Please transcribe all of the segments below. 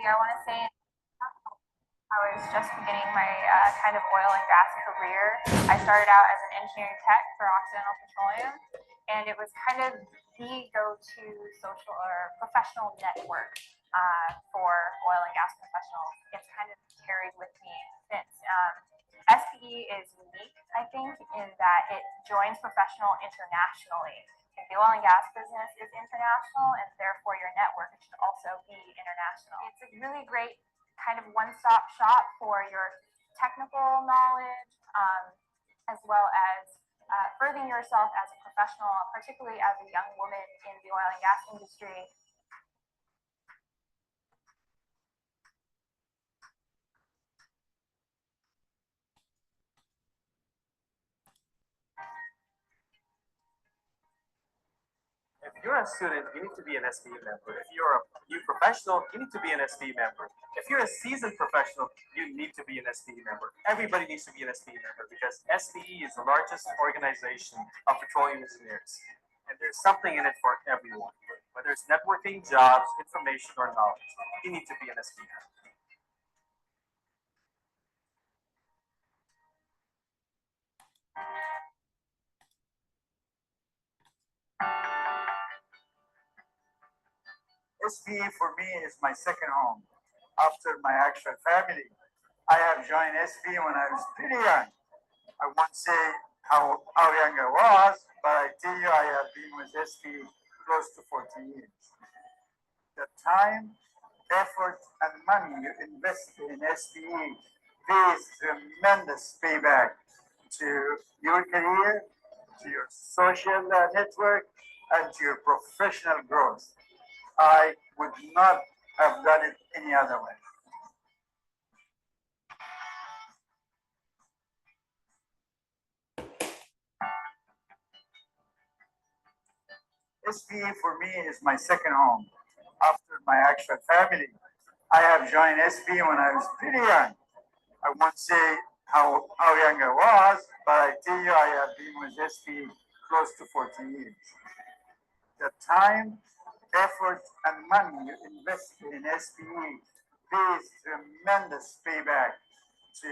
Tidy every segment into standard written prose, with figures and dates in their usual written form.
I want to say I was just beginning my kind of oil and gas career. I started out as an engineering tech for Occidental Petroleum, and it was kind of the go-to social or professional network for oil and gas professionals. It's kind of carried with me since. SPE is unique, I think, in that it joins professional internationally. The oil and gas business is international, and therefore your network should also be international. It's a really great kind of one-stop shop for your technical knowledge, as well as furthering yourself as a professional, particularly as a young woman in the oil and gas industry. If you're a student, you need to be an SPE member. If you're a new professional, you need to be an SPE member. If you're a seasoned professional, you need to be an SPE member. Everybody needs to be an SPE member because SPE is the largest organization of petroleum engineers. And there's something in it for everyone. Whether it's networking, jobs, information, or knowledge, you need to be an SPE member. SPE for me is my second home. After my actual family, I have joined SPE when I was pretty young. I won't say how young I was, but I tell you, I have been with SPE close to 40 years. The time, effort, and money you invest in SPE pays tremendous payback to your career, to your social network, and to your professional growth. I would not have done it any other way. SPE for me is my second home. After my actual family, I have joined SPE when I was pretty young. I won't say how young I was, but I tell you, I have been with SPE close to 40 years. The time, effort, and money you invest in SPE pays tremendous payback to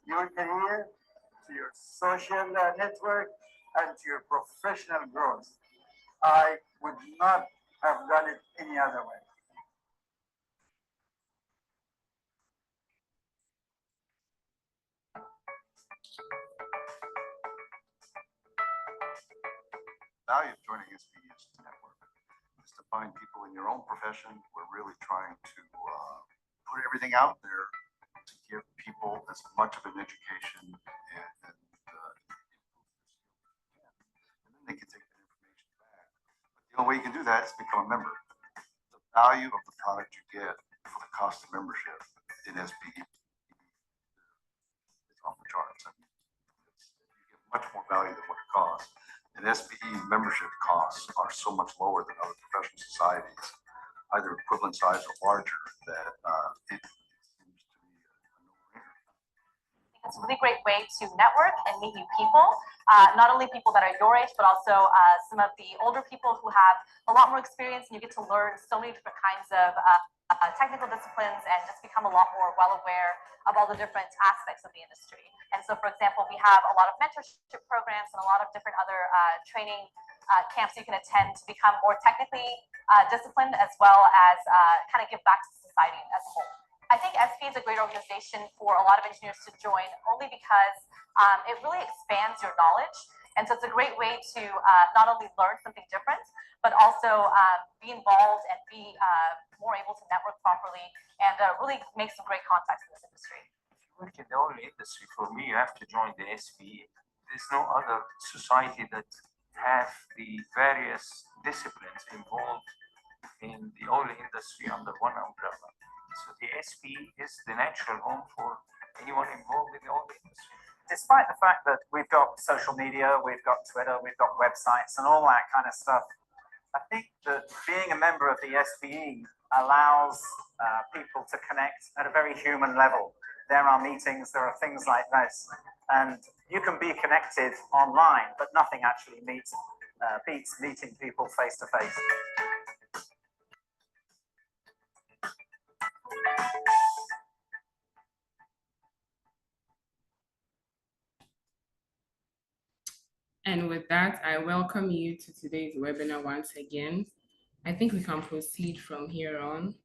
your career, to your social network, and to your professional growth. I would not have done it any other way. Value of joining SPE is to network. It's to find people in your own profession. We're really trying to put everything out there to give people as much of an education and then they can take that information back. But the only way you can do that is become a member. The value of the product you get for the cost of membership in SPE is off the charts. I mean, you get much more value than what it costs. And SPE membership costs are so much lower than other professional societies, either equivalent size or larger, that it seems to be a no-brainer. It's a really great way to network and meet new people, not only people that are your age, but also some of the older people who have a lot more experience, and you get to learn so many different kinds of technical disciplines and just become a lot more well aware of all the different aspects of the industry. And so, for example, we have a lot of mentorship programs and a lot of different other training camps you can attend to become more technically disciplined, as well as kind of give back to society as a whole. I think SPE is a great organization for a lot of engineers to join, only because it really expands your knowledge. And so it's a great way to not only learn something different, but also be involved and be more able to network properly and really make some great contacts in this industry. If you work in the oil industry, for me, you have to join the SPE. There's no other society that have the various disciplines involved in the oil industry under one umbrella. So the SPE is the natural home for anyone involved in the oil industry. Despite the fact that we've got social media, we've got Twitter, we've got websites and all that kind of stuff, I think that being a member of the SPE allows people to connect at a very human level. There are meetings, there are things like this, and you can be connected online, but nothing actually beats meeting people face to face. And with that, I welcome you to today's webinar once again. I think we can proceed from here on.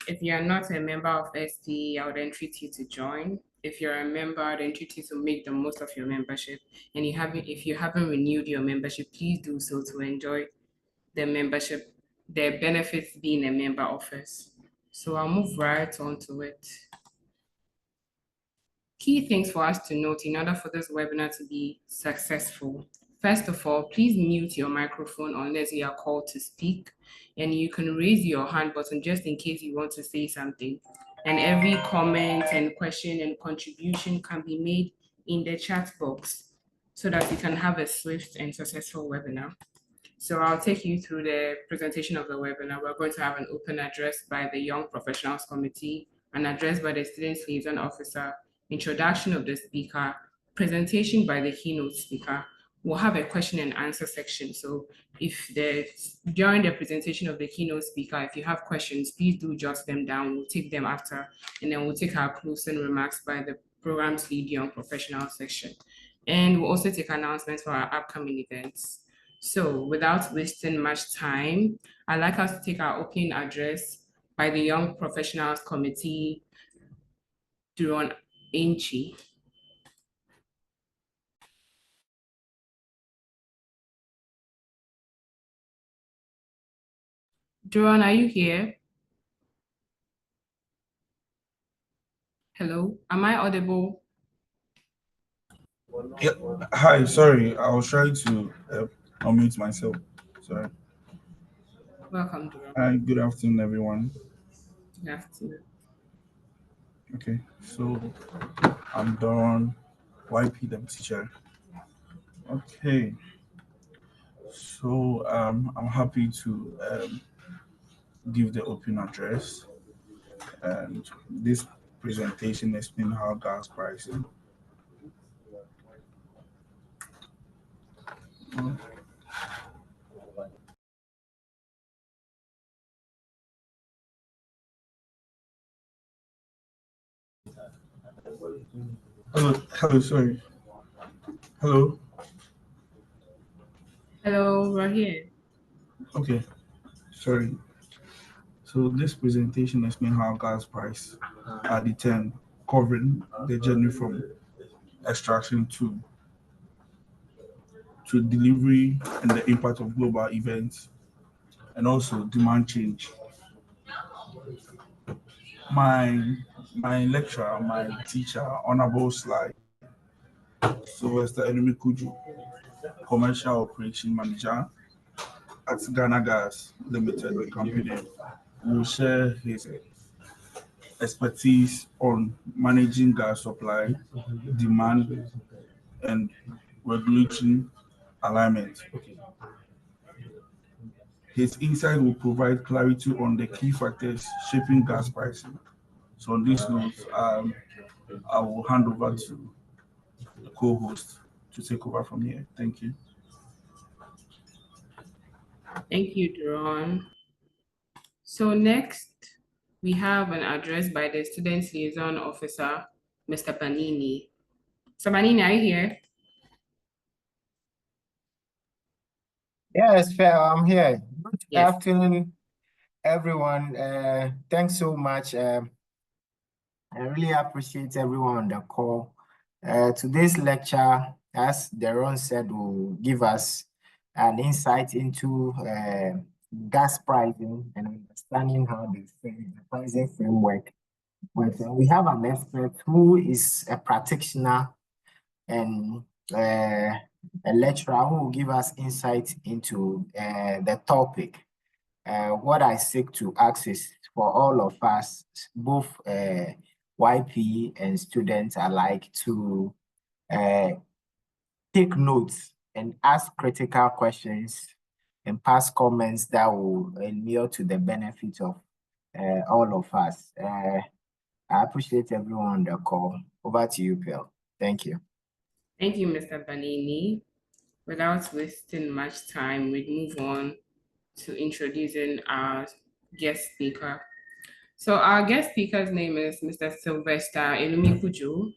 If you are not a member of SPE, I would entreat you to join. If you're a member, I'd entreat you to make the most of your membership. And if you haven't renewed your membership, please do so to enjoy the membership, the benefits being a member offers. So I'll move right on to it. Key things for us to note in order for this webinar to be successful. First of all, please mute your microphone unless you are called to speak, and you can raise your hand button just in case you want to say something. And every comment and question and contribution can be made in the chat box so that we can have a swift and successful webinar. So I'll take you through the presentation of the webinar. We're going to have an open address by the Young Professionals Committee, an address by the Students Liaison Officer, introduction of the speaker, presentation by the keynote speaker. We'll have a question and answer section. So during the presentation of the keynote speaker, if you have questions, please do jot them down. We'll take them after, and then we'll take our closing remarks by the program's lead young professional section. And we'll also take announcements for our upcoming events. So without wasting much time, I'd like us to take our opening address by the Young Professionals Committee, Duron Inchi. Duron, are you here? Hello, am I audible? Yeah. Hi, sorry, I was trying to unmute myself. Sorry. Welcome, Duron. Hi, good afternoon, everyone. Good afternoon. Okay, so I'm Doron, YPW teacher. Okay, so I'm happy to give the open address, and this presentation explain how gas pricing. Hello, sorry. Hello. Hello, we're here. Okay, sorry. So this presentation explains how gas price are determined, covering the journey from extraction to delivery and the impact of global events and also demand change. My my lecturer, my teacher, Honorable Sly Sylvester Enemy Kuju, Commercial Operation Manager at Ghana Gas Limited, the company, will share his expertise on managing gas supply, demand, and regulatory alignment. Okay. His insight will provide clarity on the key factors shaping gas pricing. So on this note, I will hand over to the co-host to take over from here. Thank you. Thank you, Duron. So next, we have an address by the Students Liaison Officer, Mr. Panini. Mr. Panini, are you here? Yes, fair. I'm here. Good Yes. afternoon, everyone. Thanks so much. I really appreciate everyone on the call. Today's lecture, as Deron said, will give us an insight into gas pricing and understanding how the pricing framework works. And we have an expert who is a practitioner and a lecturer who will give us insight into the topic. What I seek to ask is for all of us, both YP and students alike, to take notes and ask critical questions and pass comments that will inure to the benefit of all of us. I appreciate everyone on the call. Over to you, Bill. Thank you. Thank you, Mr. Banini. Without wasting much time, we move on to introducing our guest speaker. So our guest speaker's name is Mr. Sylvester Elumikuju.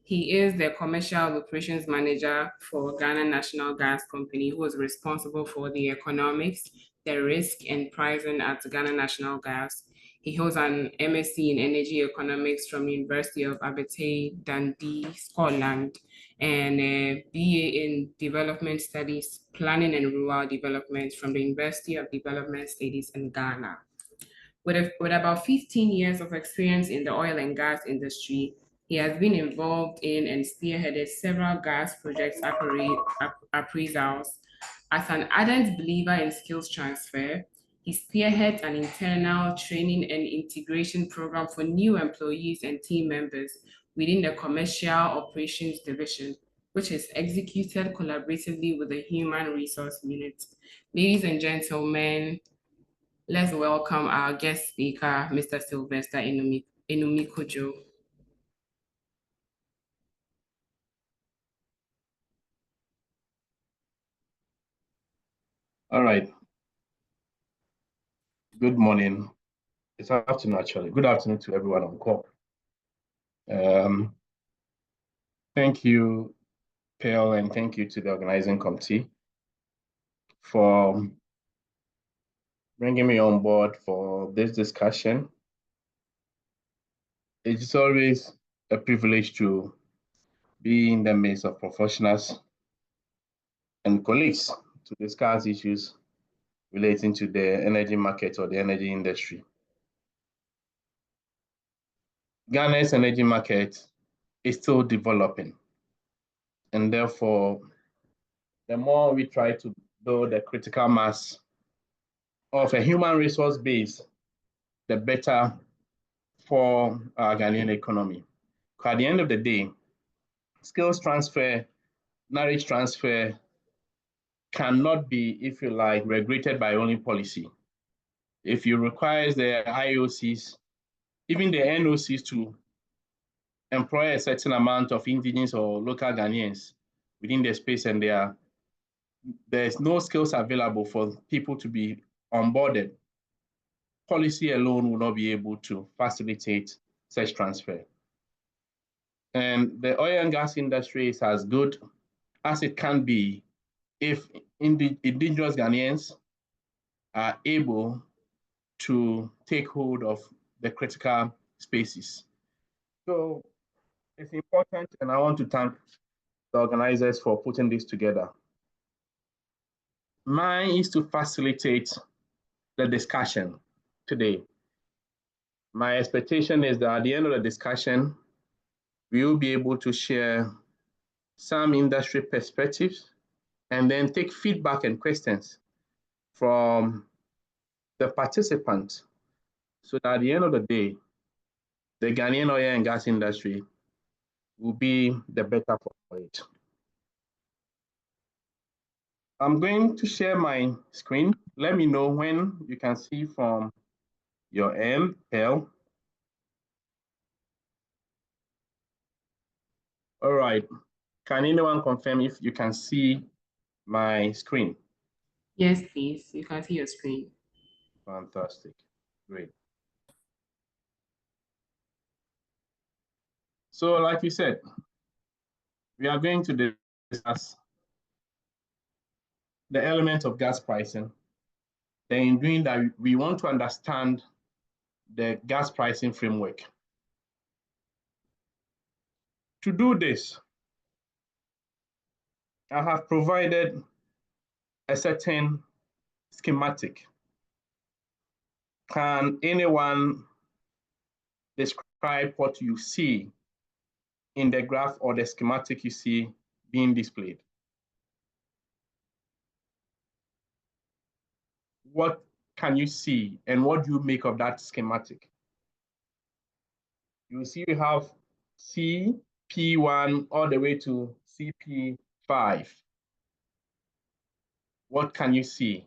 He is the commercial operations manager for Ghana National Gas Company, who is responsible for the economics, the risk, and pricing at Ghana National Gas. He holds an MSc in Energy Economics from University of Aberdeen, Dundee, Scotland, and a BA in Development Studies, Planning and Rural Development from the University of Development Studies in Ghana. With about 15 years of experience in the oil and gas industry, he has been involved in and spearheaded several gas projects appraisals. As an ardent believer in skills transfer, he spearheads an internal training and integration program for new employees and team members within the Commercial Operations Division, which is executed collaboratively with the Human Resource Unit. Ladies and gentlemen, let's welcome our guest speaker, Mr. Sylvester Enumikojo. All right. Good morning. It's afternoon, actually. Good afternoon to everyone on call. Thank you, Pearl, and thank you to the organizing committee for bringing me on board for this discussion. It's always a privilege to be in the midst of professionals and colleagues to discuss issues relating to the energy market or the energy industry. Ghana's energy market is still developing, and therefore, the more we try to build a critical mass of a human resource base, the better for our Ghanaian economy. At the end of the day, skills transfer, knowledge transfer cannot be, if you like, regulated by only policy. If you require the IOCs, even the NOCs to employ a certain amount of indigenous or local Ghanaians within the space, and there's no skills available for people to be onboarded, policy alone will not be able to facilitate such transfer. And the oil and gas industry is as good as it can be if indigenous Ghanaians are able to take hold of the critical spaces. So it's important, and I want to thank the organizers for putting this together. Mine is to facilitate the discussion today. My expectation is that at the end of the discussion, we will be able to share some industry perspectives and then take feedback and questions from the participants so that at the end of the day, the Ghanaian oil and gas industry will be the better for it. I'm going to share my screen. Let me know when you can see from your end, Pearl. All right. Can anyone confirm if you can see my screen? Yes, please. You can see your screen. Fantastic. Great. So like you said, we are going to discuss the element of gas pricing. Then in doing that, we want to understand the gas pricing framework. To do this, I have provided a certain schematic. Can anyone describe what you see in the graph or the schematic you see being displayed? What can you see and what do you make of that schematic? You see we have CP1 all the way to CP5. What can you see?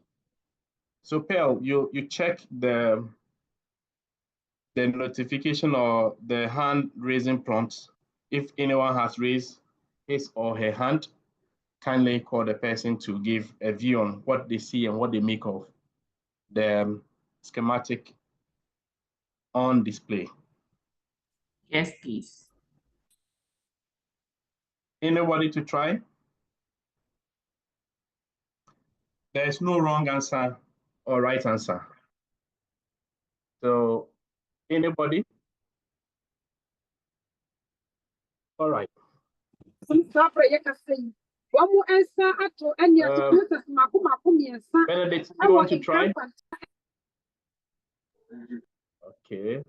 So Pearl, you check the notification or the hand raising prompts. If anyone has raised his or her hand, kindly call the person to give a view on what they see and what they make of the schematic on display. Yes, please. Anybody to try? There is no wrong answer or right answer. So, anybody? All right. Benedict, you want to try? Okay.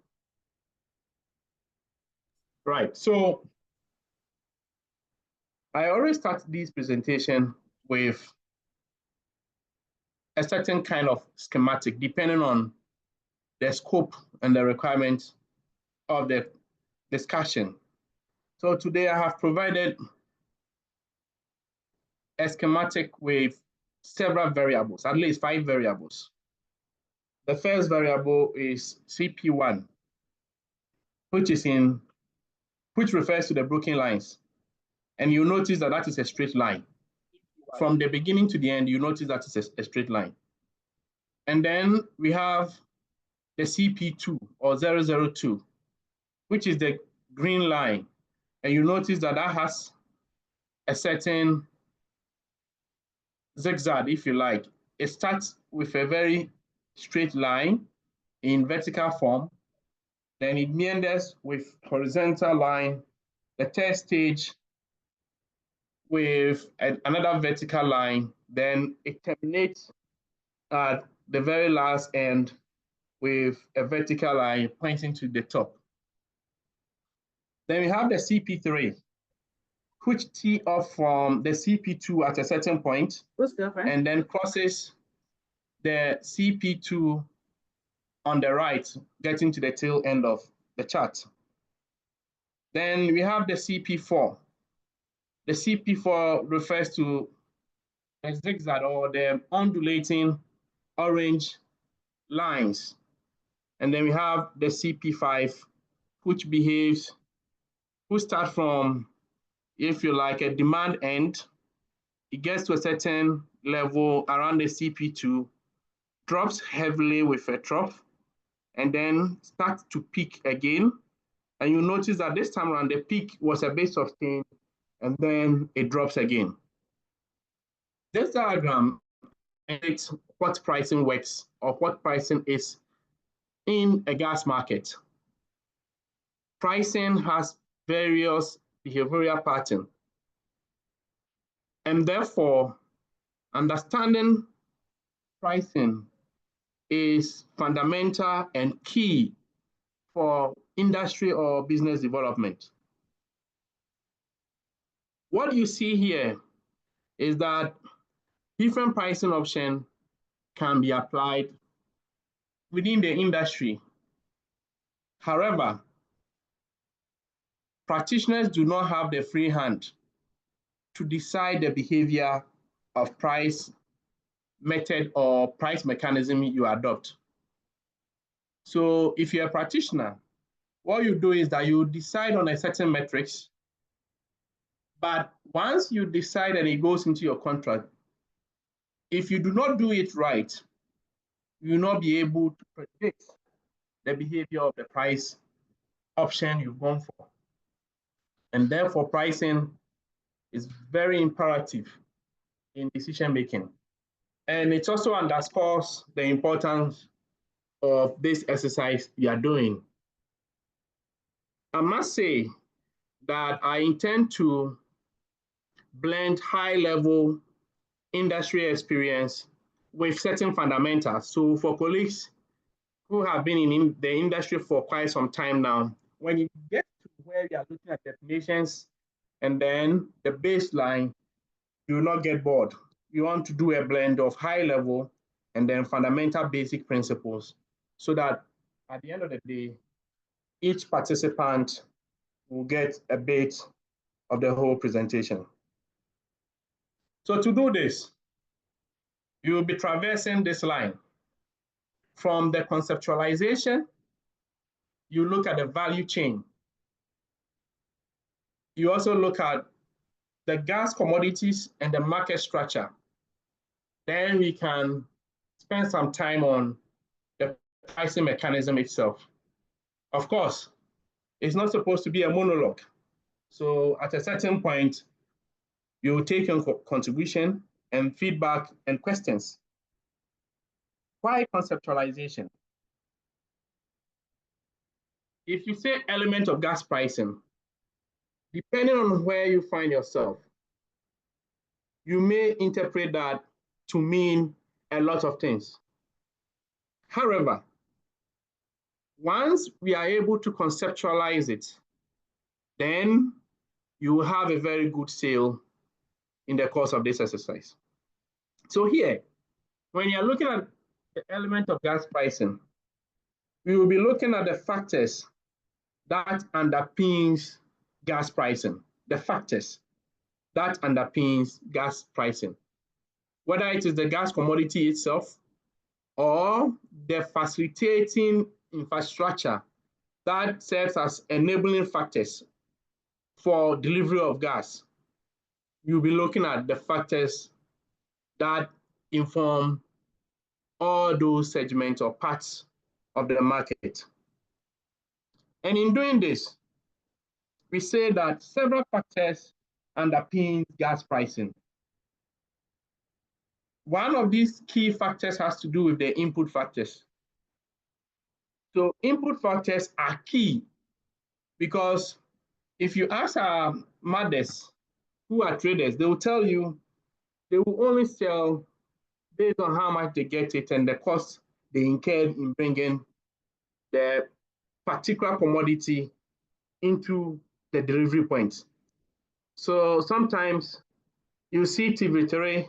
Right. So I always start this presentation with a certain kind of schematic, depending on the scope and the requirements of the discussion. So today I have provided a schematic with several variables, at least 5 variables. The first variable is CP1, which refers to the broken lines. And you notice that that is a straight line. From the beginning to the end, you notice that it's a straight line. And then we have the CP2 or 002, which is the green line. And you notice that that has a certain zigzag, if you like. It starts with a very straight line in vertical form. Then it meanders with horizontal line. The third stage with another vertical line. Then it terminates at the very last end with a vertical line pointing to the top. Then we have the CP3, which tee off from the CP2 at a certain point and then crosses the CP2 on the right, getting to the tail end of the chart. Then we have the CP4. The CP4 refers to a zigzag or the undulating orange lines. And then we have the CP5, which starts from, if you like, a demand end. It gets to a certain level around the CP2, drops heavily with a trough, and then starts to peak again. And you notice that this time around, the peak was a bit sustained, and then it drops again. This diagram indicates what pricing works or what pricing is in a gas market. Pricing has various behavioral patterns. And therefore, understanding pricing is fundamental and key for industry or business development. What you see here is that different pricing options can be applied within the industry. However, practitioners do not have the free hand to decide the behavior of price method or price mechanism you adopt. So if you're a practitioner, what you do is that you decide on a certain metrics, but once you decide and it goes into your contract, if you do not do it right, you will not be able to predict the behavior of the price option you've gone for. And therefore, pricing is very imperative in decision making. And it also underscores the importance of this exercise you are doing. I must say that I intend to blend high-level industry experience with certain fundamentals. So for colleagues who have been in the industry for quite some time now, when you get to where you are looking at definitions and then the baseline, you will not get bored. You want to do a blend of high level and then fundamental basic principles so that at the end of the day, each participant will get a bit of the whole presentation. So to do this, you will be traversing this line. From the conceptualization, you look at the value chain. You also look at the gas commodities and the market structure. Then we can spend some time on the pricing mechanism itself. Of course, it's not supposed to be a monologue. So at a certain point, We will take your contribution and feedback and questions. Why conceptualization? If you say element of gas pricing, depending on where you find yourself, you may interpret that to mean a lot of things. However, once we are able to conceptualize it, then you will have a very good sail in the course of this exercise. So here, when you're looking at the element of gas pricing, we will be looking at the factors that underpins gas pricing, the factors that underpins gas pricing, whether it is the gas commodity itself or the facilitating infrastructure that serves as enabling factors for delivery of gas. You'll be looking at the factors that inform all those segments or parts of the market. And in doing this, we say that several factors underpin gas pricing. One of these key factors has to do with the input factors. So input factors are key because if you ask our mothers who are traders, they will tell you they will only sell based on how much they get it and the cost they incurred in bringing the particular commodity into the delivery point. So sometimes you see TV3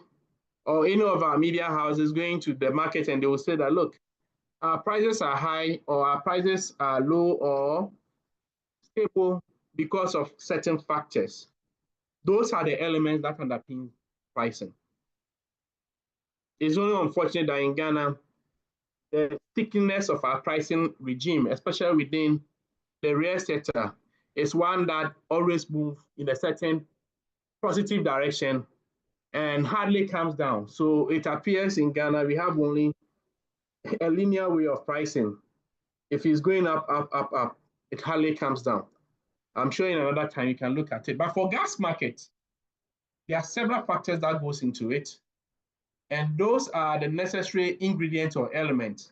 or any of our media houses going to the market and they will say that, look, our prices are high or our prices are low or stable because of certain factors. Those are the elements that underpin pricing. It's only unfortunate that in Ghana, the stickiness of our pricing regime, especially within the real sector, is one that always moves in a certain positive direction and hardly comes down. So it appears in Ghana, we have only a linear way of pricing. If it's going up, up, up, up, it hardly comes down. I'm sure in another time you can look at it. But for gas markets, there are several factors that goes into it. And those are the necessary ingredients or elements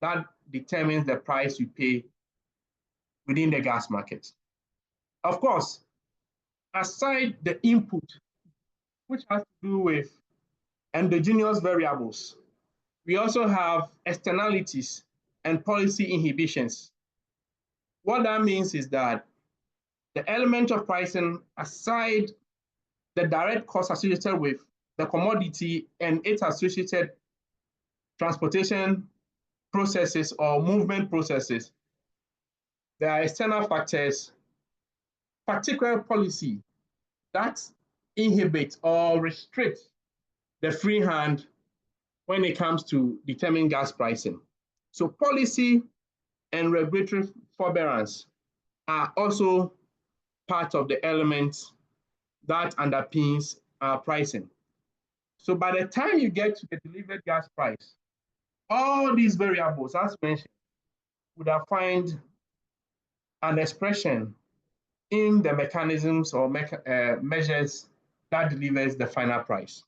that determines the price you pay within the gas market. Of course, aside the input, which has to do with endogenous variables, we also have externalities and policy inhibitions. What that means is that the element of pricing, aside the direct cost associated with the commodity and its associated transportation processes or movement processes, there are external factors, particular policy that inhibit or restrict the free hand when it comes to determining gas pricing. So policy and regulatory forbearance are also part of the elements that underpins our pricing. So by the time you get to the delivered gas price, all these variables, as mentioned, would have found an expression in the mechanisms or measures that delivers the final price.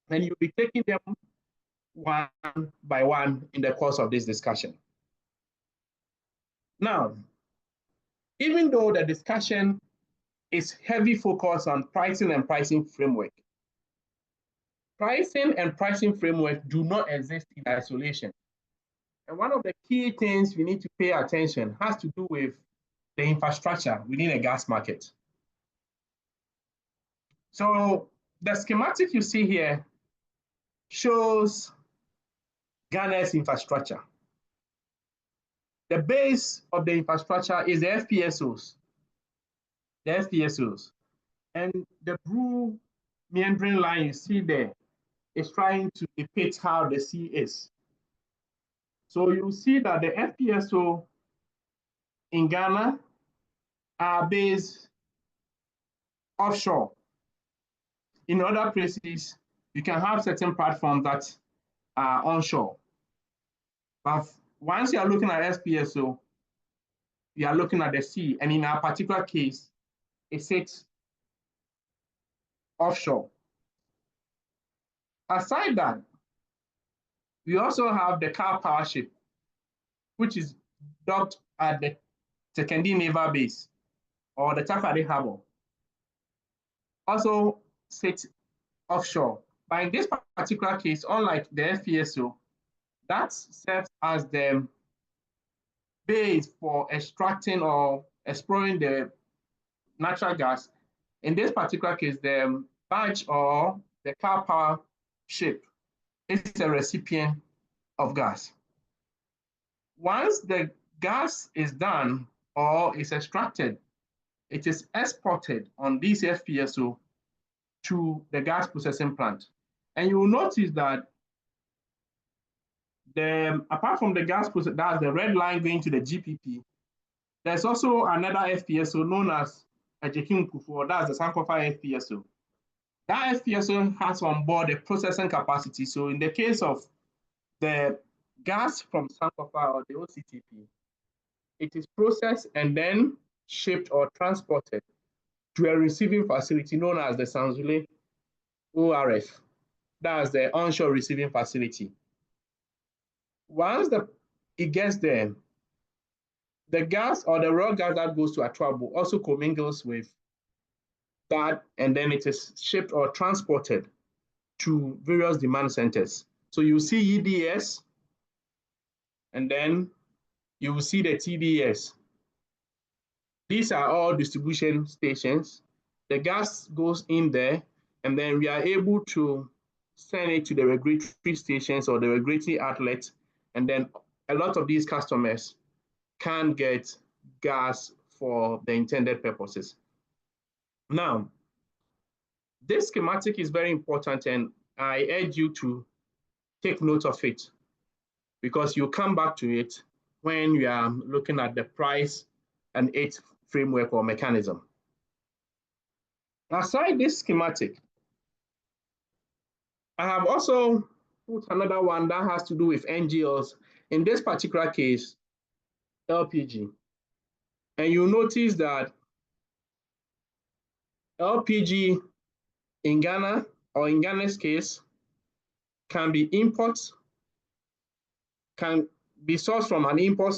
And you'll be taking them one by one in the course of this discussion. Now, even though the discussion is heavy focus on pricing and pricing framework, pricing and pricing framework do not exist in isolation. And one of the key things we need to pay attention has to do with the infrastructure within a gas market. So the schematic you see here shows Ghana's infrastructure. The base of the infrastructure is the FPSOs. The FPSOs. And the blue meandering line you see there is trying to depict how the sea is. So you see that the FPSO in Ghana are based offshore. In other places, you can have certain platforms that are onshore. But once you are looking at SPSO, you are looking at the sea. And in our particular case, it sits offshore. Aside that, we also have the car power ship, which is docked at the Tekendi Naval Base or the Takoradi Harbor. Also sits offshore. But in this particular case, unlike the FPSO, that serves as the base for extracting or exploring the natural gas. In this particular case, the barge or the car power ship is a recipient of gas. Once the gas is done or is extracted, it is exported on this FPSO to the gas processing plant. And you will notice that apart from the gas process, that's the red line going to the GPP, there's also another FPSO known as Ejekin Kufuor, that's the Sankofa FPSO. That FPSO has on board a processing capacity. So in the case of the gas from Sankofa or the OCTP, it is processed and then shipped or transported to a receiving facility known as the Sanzule ORF. That's the onshore receiving facility. Once it gets there, the gas or the raw gas that goes to Atrabo also commingles with that, and then it is shipped or transported to various demand centers. So you see EDS, and then you will see the TDS. These are all distribution stations. The gas goes in there, and then we are able to send it to the regulatory stations or the regulatory outlets, and then a lot of these customers can get gas for the intended purposes. Now, this schematic is very important, and I urge you to take note of it because you come back to it when you are looking at the price and its framework or mechanism. Aside this schematic, I have also put another one that has to do with NGLs. In this particular case, LPG. And you notice that LPG in Ghana, or in Ghana's case, can be imports, can be sourced from an import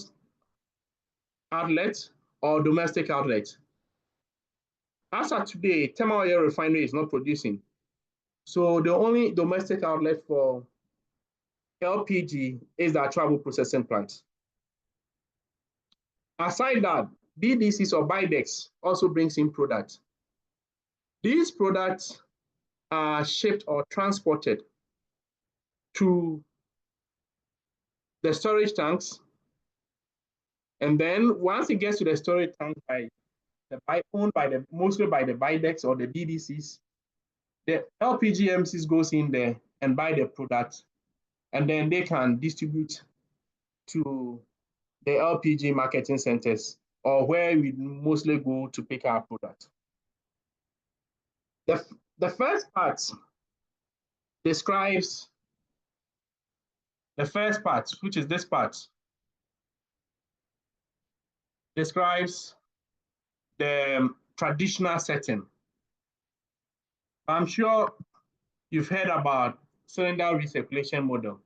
outlet or domestic outlet. As of today, Tema Oil Refinery is not producing. So the only domestic outlet for LPG is the Atrabo processing plant. Aside that, BDCs or Bidex also brings in products. These products are shipped or transported to the storage tanks. And then once it gets to the storage tank owned mostly by the Bidex or the BDCs, the LPG MCs goes in there and buy the product, and then they can distribute to the LPG marketing centers or where we mostly go to pick our product. The first part describes the first part, which is this part, describes the traditional setting. I'm sure you've heard about cylinder recirculation model.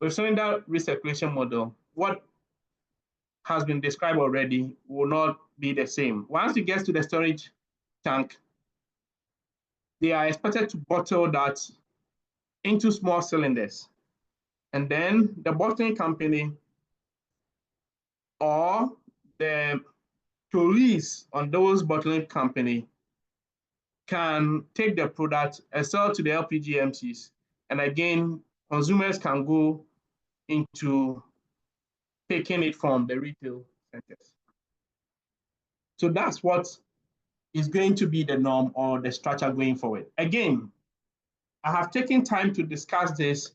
With cylinder recirculation model, what has been described already will not be the same. Once it gets to the storage tank, they are expected to bottle that into small cylinders. And then the bottling company or the police on those bottling company can take the product and sell to the LPG MCs. And again, consumers can go into taking it from the retail centers. So that's what is going to be the norm or the structure going forward. Again, I have taken time to discuss this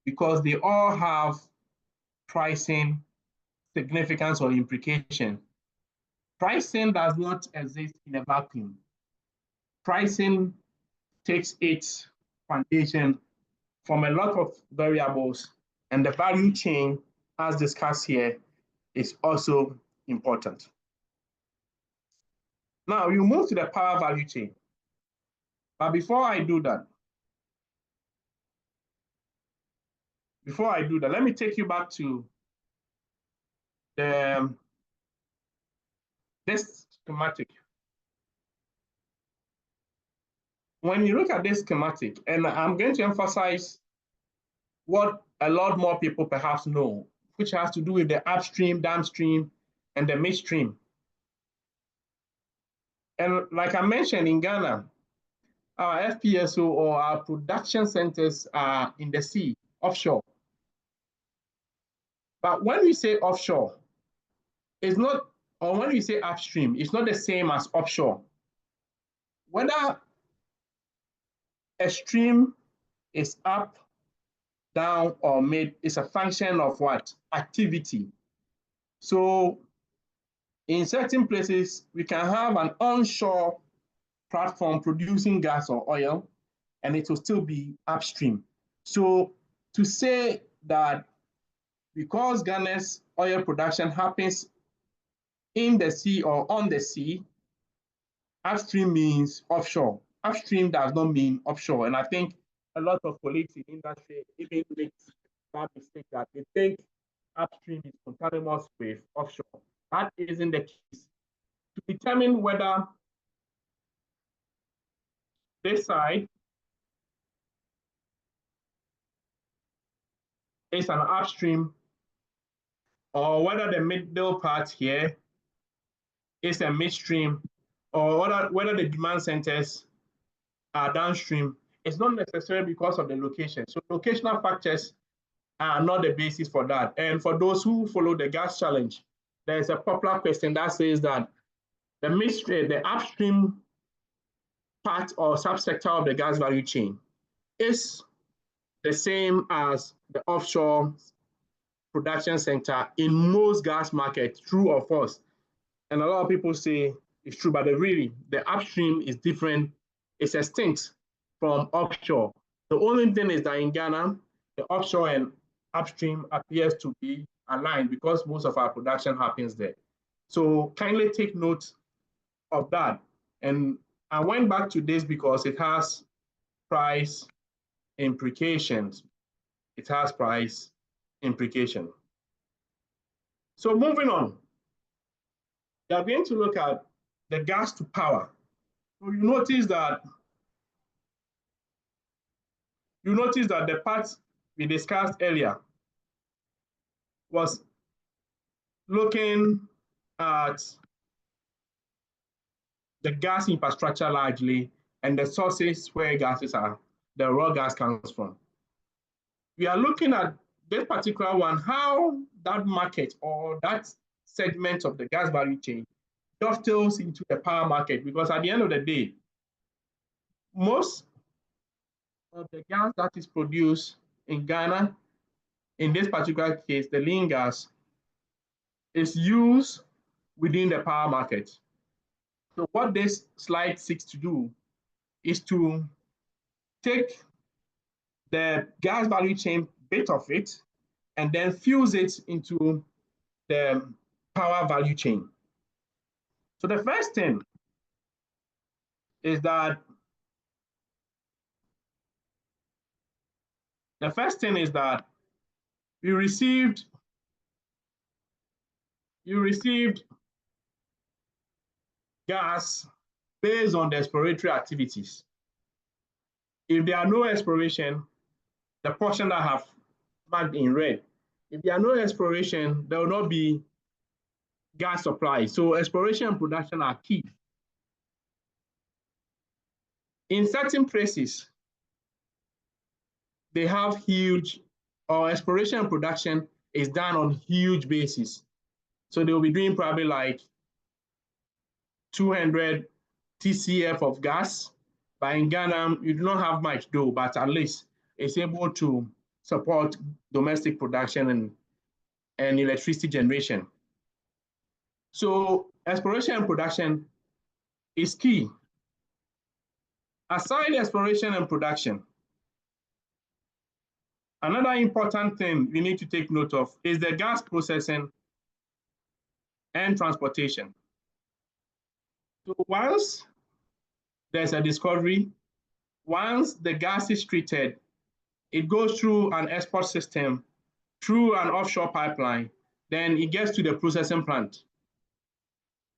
because they all have pricing significance or implication. Pricing does not exist in a vacuum. Pricing takes its foundation from a lot of variables, and the value chain, as discussed here, is also important. Now you move to the power value chain. But before I do that, let me take you back to this schematic. When you look at this schematic, and I'm going to emphasize what a lot more people perhaps know, which has to do with the upstream, downstream, and the midstream. And like I mentioned, in Ghana, our FPSO or our production centers are in the sea, offshore. But when we say offshore, it's not, or when we say upstream, it's not the same as offshore. Whether a stream is up, down, or mid is a function of what? Activity. So in certain places, we can have an onshore platform producing gas or oil, and it will still be upstream. So to say that because Ghana's oil production happens in the sea or on the sea, upstream means offshore. Upstream does not mean offshore. And I think a lot of colleagues in industry even make that mistake that they think upstream is synonymous with offshore. That isn't the case. To determine whether this side is an upstream or whether the middle part here is a midstream or whether the demand centers are downstream, it's not necessarily because of the location. So locational factors are not the basis for that. And for those who follow the gas challenge, there's a popular question that says that the midstream, the upstream part or subsector of the gas value chain is the same as the offshore production center in most gas markets, true or false? And a lot of people say it's true, but really, the upstream is different. It's extinct from offshore. The only thing is that in Ghana, the offshore and upstream appears to be aligned because most of our production happens there. So kindly take note of that. And I went back to this because it has price implications. It has price implication. So moving on, we are going to look at the gas to power. So you notice that the part we discussed earlier was looking at the gas infrastructure largely and the sources where gases are, the raw gas comes from. We are looking at this particular one, how that market or that segment of the gas value chain dovetails into the power market, because at the end of the day, most of the gas that is produced in Ghana, in this particular case, the lean gas, is used within the power market. So what this slide seeks to do is to take the gas value chain bit of it and then fuse it into the power value chain. So the first thing is that you received gas based on the exploratory activities. If there are no exploration, the portion that I have marked in red, if there are no exploration, there will not be gas supply. So exploration and production are key. In certain places, they have huge, or exploration and production is done on huge basis. So they'll be doing probably like 200 TCF of gas. But in Ghana, you do not have much though, but at least it's able to support domestic production and electricity generation. So exploration and production is key. Aside exploration and production, another important thing we need to take note of is the gas processing and transportation. So once there's a discovery, once the gas is treated, it goes through an export system, through an offshore pipeline, then it gets to the processing plant.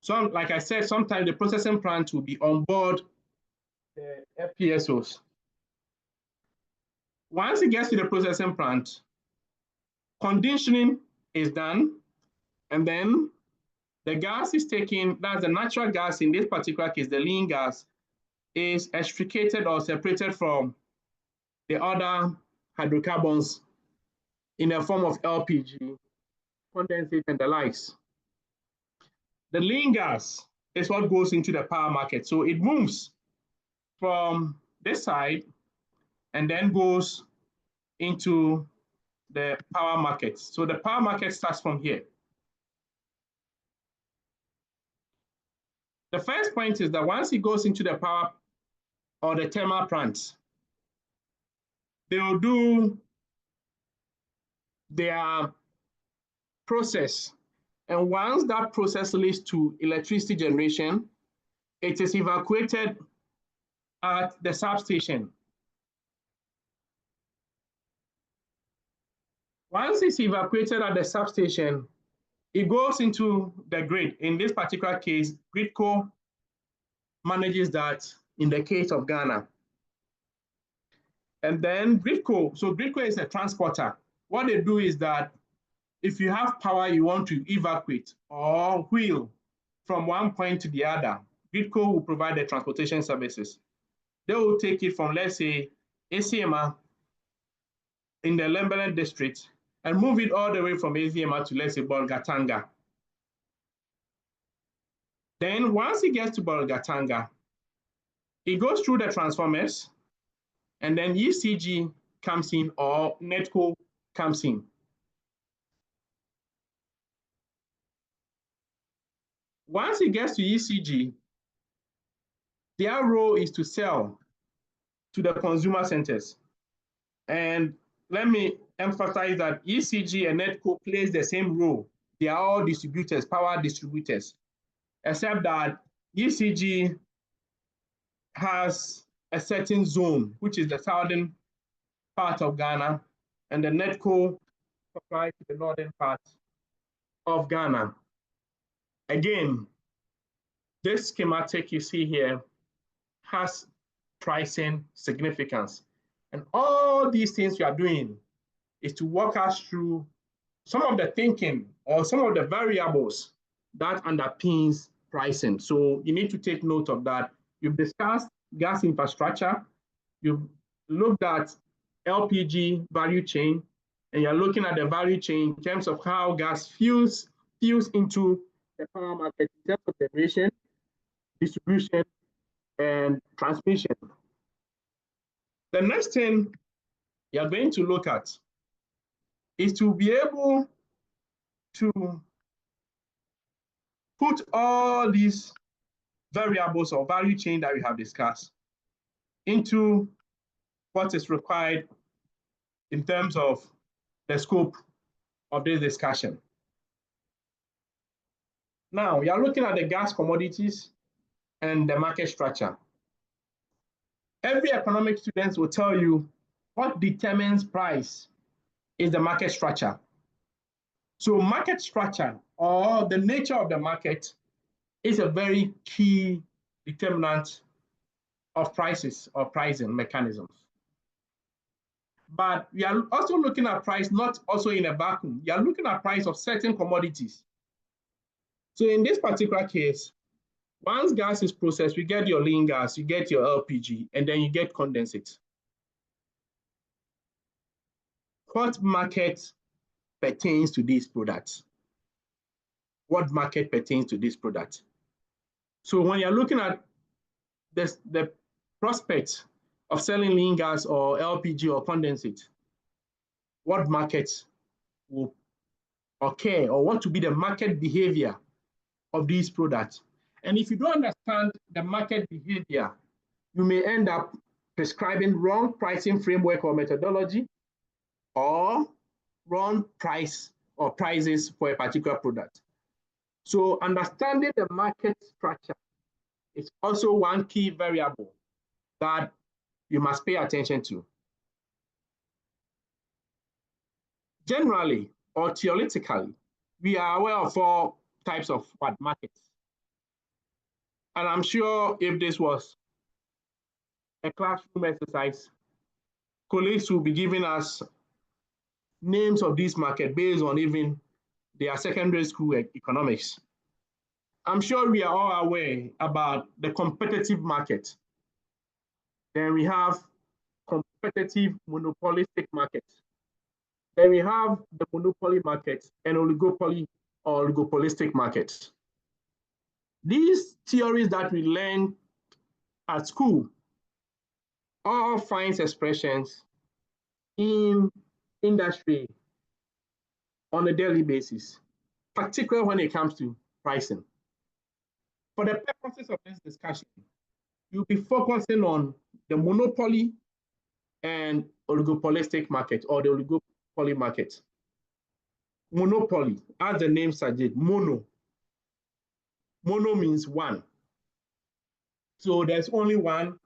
So, like I said, sometimes the processing plant will be on board the FPSOs. Once it gets to the processing plant, conditioning is done, and then the gas is taken, that's the natural gas, in this particular case, the lean gas, is extricated or separated from the other hydrocarbons in the form of LPG, condensate, and the likes. The lean gas is what goes into the power market. So it moves from this side and then goes into the power market. So the power market starts from here. The first point is that once it goes into the power or the thermal plant, they will do their process. And once that process leads to electricity generation, it is evacuated at the substation. Once it's evacuated at the substation, it goes into the grid. In this particular case, Gridco manages that in the case of Ghana. And then Gridco, so Gridco is a transporter. What they do is that if you have power you want to evacuate or wheel from one point to the other, Gridco will provide the transportation services. They will take it from, let's say, ACMA in the Lemberland district and move it all the way from ACMA to, let's say, Bolgatanga. Then once it gets to Bolgatanga, it goes through the transformers, and then ECG comes in or Netco comes in. Once it gets to ECG, their role is to sell to the consumer centers. And let me emphasize that ECG and Netco plays the same role. They are all distributors, power distributors, except that ECG has a certain zone, which is the southern part of Ghana, and the Netco supplies to the northern part of Ghana. Again, this schematic you see here has pricing significance. And all these things we are doing is to walk us through some of the thinking or some of the variables that underpins pricing. So you need to take note of that. You've discussed gas infrastructure, you've looked at LPG value chain, and you're looking at the value chain in terms of how gas fuels into the power market in terms of generation, distribution, and transmission. The next thing you're going to look at is to be able to put all these variables or value chain that we have discussed into what is required in terms of the scope of this discussion. Now, we are looking at the gas commodities and the market structure. Every economic student will tell you what determines price is the market structure. So market structure or the nature of the market is a very key determinant of prices or pricing mechanisms. But we are also looking at price not also in a vacuum. You are looking at price of certain commodities. So in this particular case, once gas is processed, we get your lean gas, you get your LPG, and then you get condensate. What market pertains to these products? What market pertains to this product? So when you're looking at this, the prospect of selling lean gas or LPG or condensate, what markets will occur or what will be the market behavior of these products? And if you don't understand the market behavior, you may end up prescribing wrong pricing framework or methodology or wrong price or prices for a particular product. So understanding the market structure is also one key variable that you must pay attention to. Generally, or theoretically, we are aware of 4 types of markets. And I'm sure if this was a classroom exercise, colleagues will be giving us names of these markets based on even their secondary school economics. I'm sure we are all aware about the competitive market. Then we have competitive monopolistic market. Then we have the monopoly market and oligopoly or oligopolistic market. These theories that we learn at school all finds expressions in industry on a daily basis, particularly when it comes to pricing. For the purposes of this discussion, you'll be focusing on the monopoly and oligopolistic market or the oligopoly market. Monopoly, as the name suggests, mono. Mono means one. So there's only one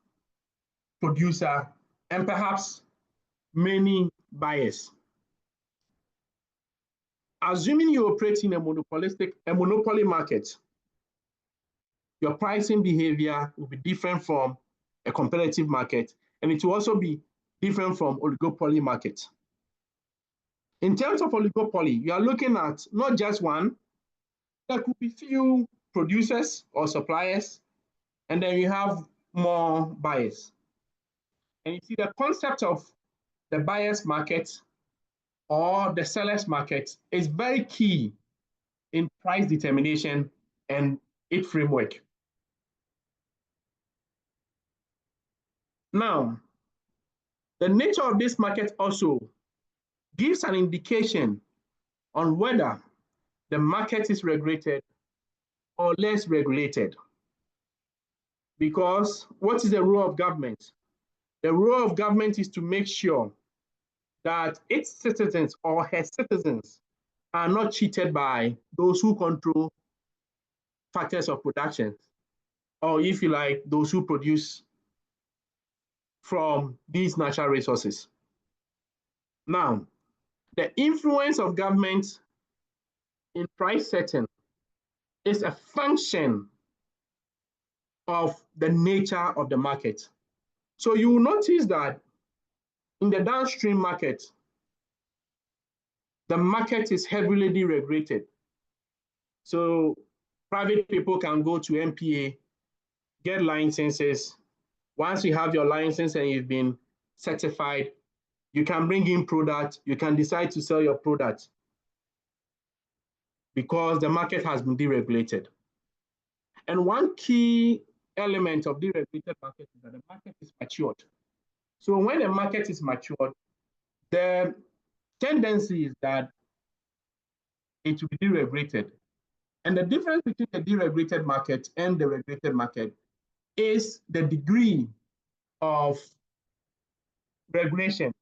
producer and perhaps many buyers. Assuming you operate in a monopoly market, your pricing behavior will be different from a competitive market, and it will also be different from oligopoly market. In terms of oligopoly, you are looking at not just one, there could be few producers or suppliers, and then you have more buyers. And you see the concept of the buyer's market or the seller's market is very key in price determination and its framework. Now, the nature of this market also gives an indication on whether the market is regulated or less regulated. Because what is the role of government? The role of government is to make sure that its citizens or her citizens are not cheated by those who control factors of production, or if you like, those who produce from these natural resources. Now, the influence of government in price setting is a function of the nature of the market. So you will notice that in the downstream market, the market is heavily deregulated. So private people can go to MPA, get licenses. Once you have your license and you've been certified, you can bring in product, you can decide to sell your product because the market has been deregulated. And one key element of deregulated market is that the market is matured. So when the market is matured, the tendency is that it will be deregulated. And the difference between the deregulated market and the regulated market is the degree of regulation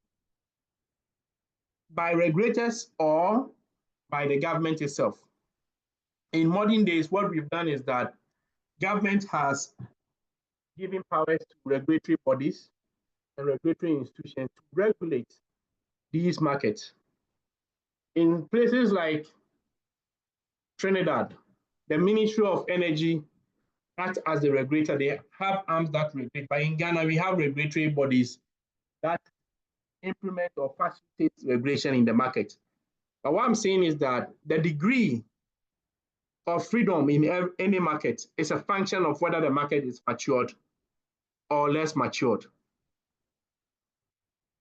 by regulators or by the government itself. In modern days, what we've done is that government has given powers to regulatory bodies and regulatory institutions to regulate these markets. In places like Trinidad, the Ministry of Energy acts as the regulator. They have arms that regulate. But in Ghana, we have regulatory bodies that implement or facilitate regulation in the market. But what I'm saying is that the degree of freedom in any market is a function of whether the market is matured or less matured.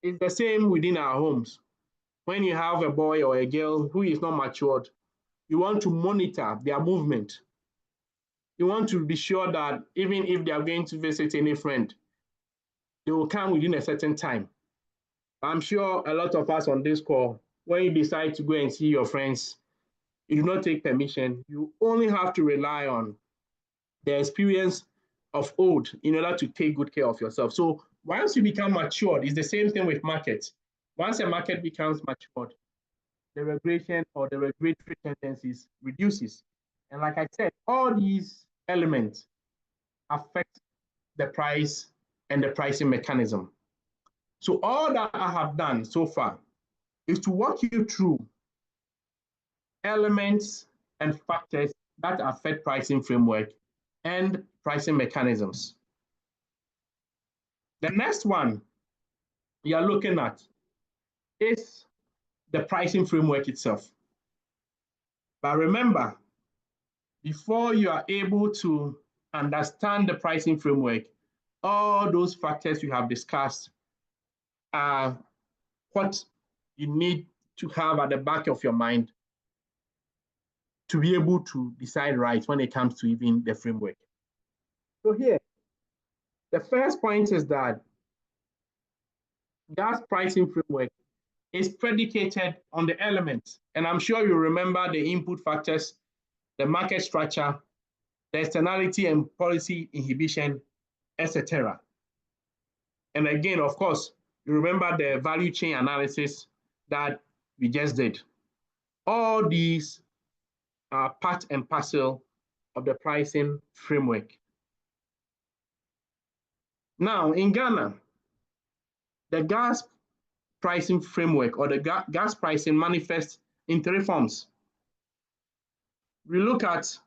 It's the same within our homes. When you have a boy or a girl who is not matured, you want to monitor their movement. You want to be sure that even if they are going to visit any friend, they will come within a certain time. I'm sure a lot of us on this call, when you decide to go and see your friends, you do not take permission. You only have to rely on the experience of old in order to take good care of yourself. So once you become matured, it's the same thing with markets. Once a market becomes matured, the regulation or the regulatory tendencies reduces. And like I said, all these elements affect the price and the pricing mechanism. So all that I have done so far is to walk you through elements and factors that affect pricing framework and pricing mechanisms. The next one we are looking at is the pricing framework itself. But remember, before you are able to understand the pricing framework, all those factors we have discussed are what you need to have at the back of your mind to be able to decide right when it comes to even the framework. So here, the first point is that gas pricing framework is predicated on the elements. And I'm sure you remember the input factors, the market structure, the externality and policy inhibition, etc. And again, of course, you remember the value chain analysis that we just did. All these are part and parcel of the pricing framework. Now, in Ghana, the gas pricing framework or the gas pricing manifests in three forms. We look at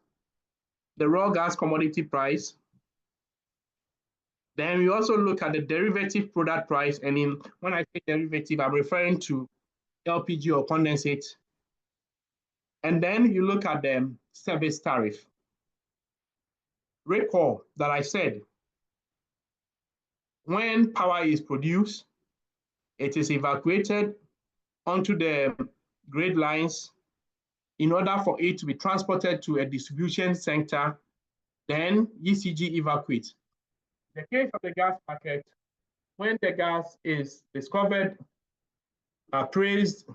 the raw gas commodity price. Then we also look at the derivative product price. And when I say derivative, I'm referring to LPG or condensate. And then you look at the service tariff. Recall that I said, when power is produced, it is evacuated onto the grid lines in order for it to be transported to a distribution center, then ECG evacuates. In the case of the gas market, when the gas is discovered, appraised,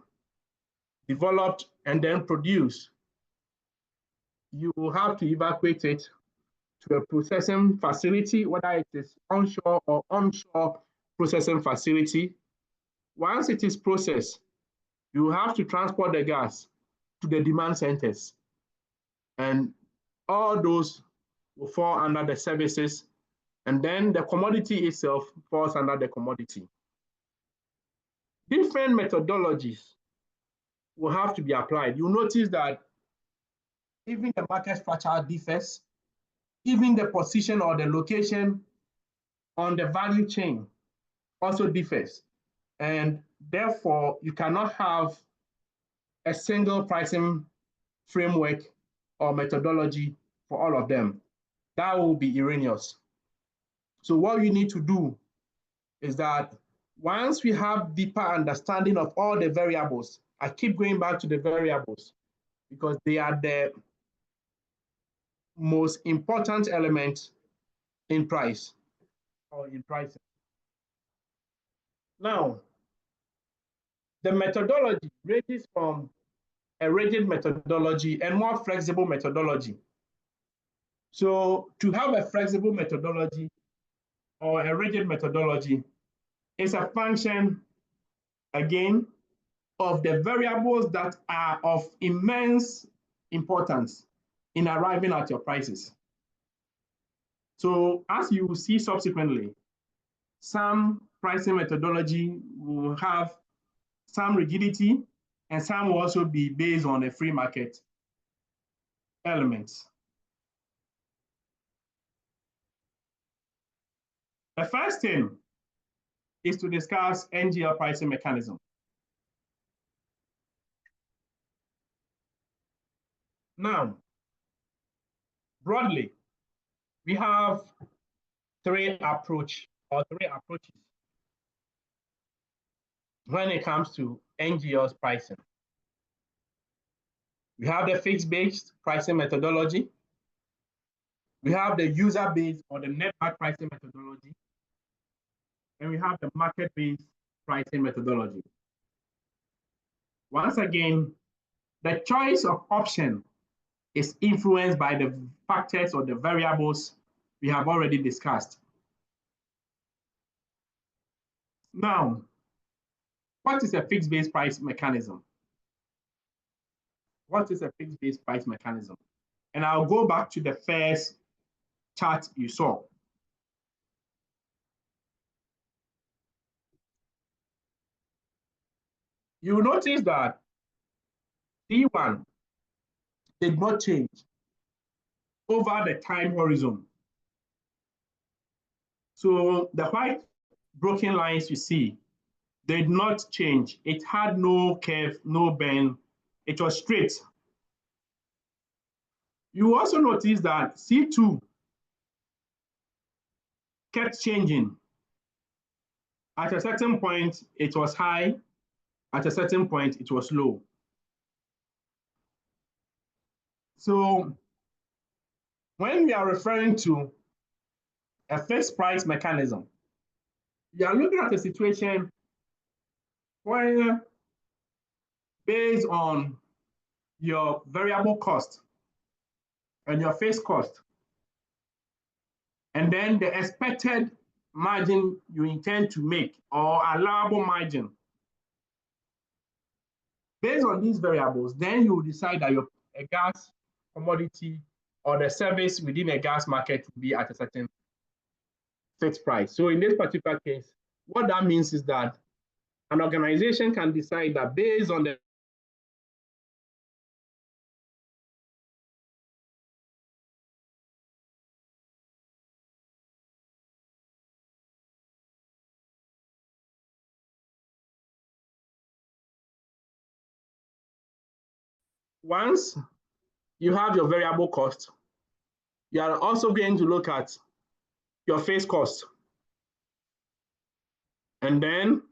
developed, and then produced, you will have to evacuate it to a processing facility, whether it is onshore or onshore processing facility. Once it is processed, you have to transport the gas to the demand centers. And all those will fall under the services. And then the commodity itself falls under the commodity. Different methodologies will have to be applied. You'll notice that even the market structure differs, even the position or the location on the value chain also differs. And therefore, you cannot have a single pricing framework or methodology for all of them. That will be erroneous. So what you need to do is that once we have deeper understanding of all the variables, I keep going back to the variables because they are the most important element in price or in pricing. Now, the methodology ranges from a rigid methodology and more flexible methodology. So to have a flexible methodology or a rigid methodology is a function, again, of the variables that are of immense importance in arriving at your prices. So as you will see subsequently, some pricing methodology will have some rigidity and some will also be based on a free market elements. The first thing is to discuss NGL pricing mechanism. Now, broadly, we have three approaches when it comes to NGL's pricing. We have the fixed-based pricing methodology. We have the user-based or the network pricing methodology. And we have the market-based pricing methodology. Once again, the choice of option is influenced by the factors or the variables we have already discussed. Now, what is a fixed-based price mechanism? What is a fixed-based price mechanism? And I'll go back to the first chart you saw. you will notice that C1 did not change over the time horizon. So the white broken lines you see did not change. It had no curve, no bend. It was straight. You also notice that C2 kept changing. At a certain point, it was high. At a certain point, it was low. So when we are referring to a fixed price mechanism, we are looking at a situation where, based on your variable cost and your fixed cost, and then the expected margin you intend to make or allowable margin, based on these variables, then you will decide that a gas commodity or the service within a gas market will be at a certain fixed price. So in this particular case, what that means is that an organization can decide that based on the once you have your variable cost, you are also going to look at your fixed cost. And then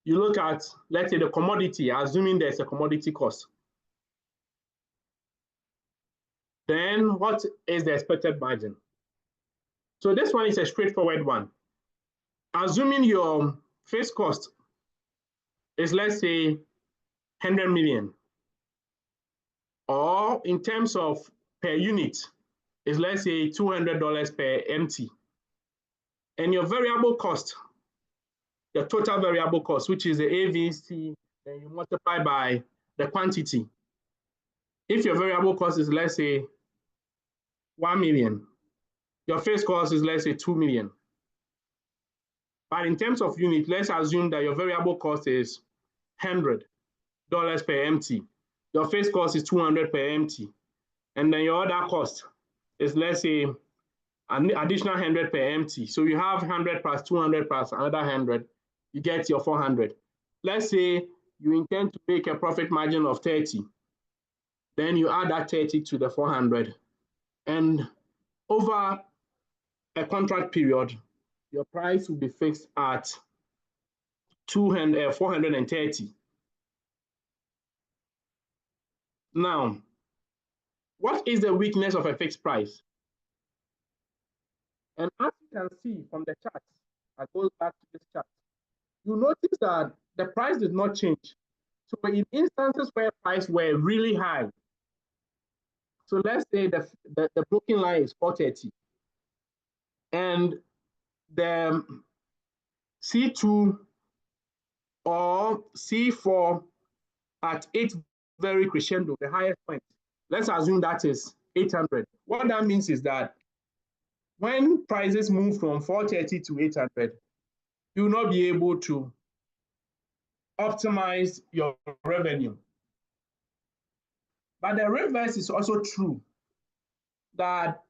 you look at, let's say, the commodity, assuming there's a commodity cost. Then what is the expected margin? So this one is a straightforward one. Assuming your fixed cost is, let's say, 100 million, or in terms of per unit is, let's say, $200 per MT. And your variable cost, your total variable cost, which is the AVC, then you multiply by the quantity. If your variable cost is, let's say, 1 million, your fixed cost is, let's say, 2 million. But in terms of unit, let's assume that your variable cost is $100 per MT. Your fixed cost is 200 per MT. And then your other cost is, let's say, an additional 100 per MT. So you have 100 plus 200 plus another 100, you get your 400. Let's say you intend to make a profit margin of 30. Then you add that 30 to the 400. And over a contract period, your price will be fixed at 430. Now, what is the weakness of a fixed price? And as you can see from the chart, I go back to this chart, you notice that the price did not change. So in instances where prices were really high, so let's say the broken line is 430, and the C2 or C4 at 8 very crescendo, the highest point, let's assume that is 800. What that means is that when prices move from 430 to 800, you will not be able to optimize your revenue. But the reverse is also true, that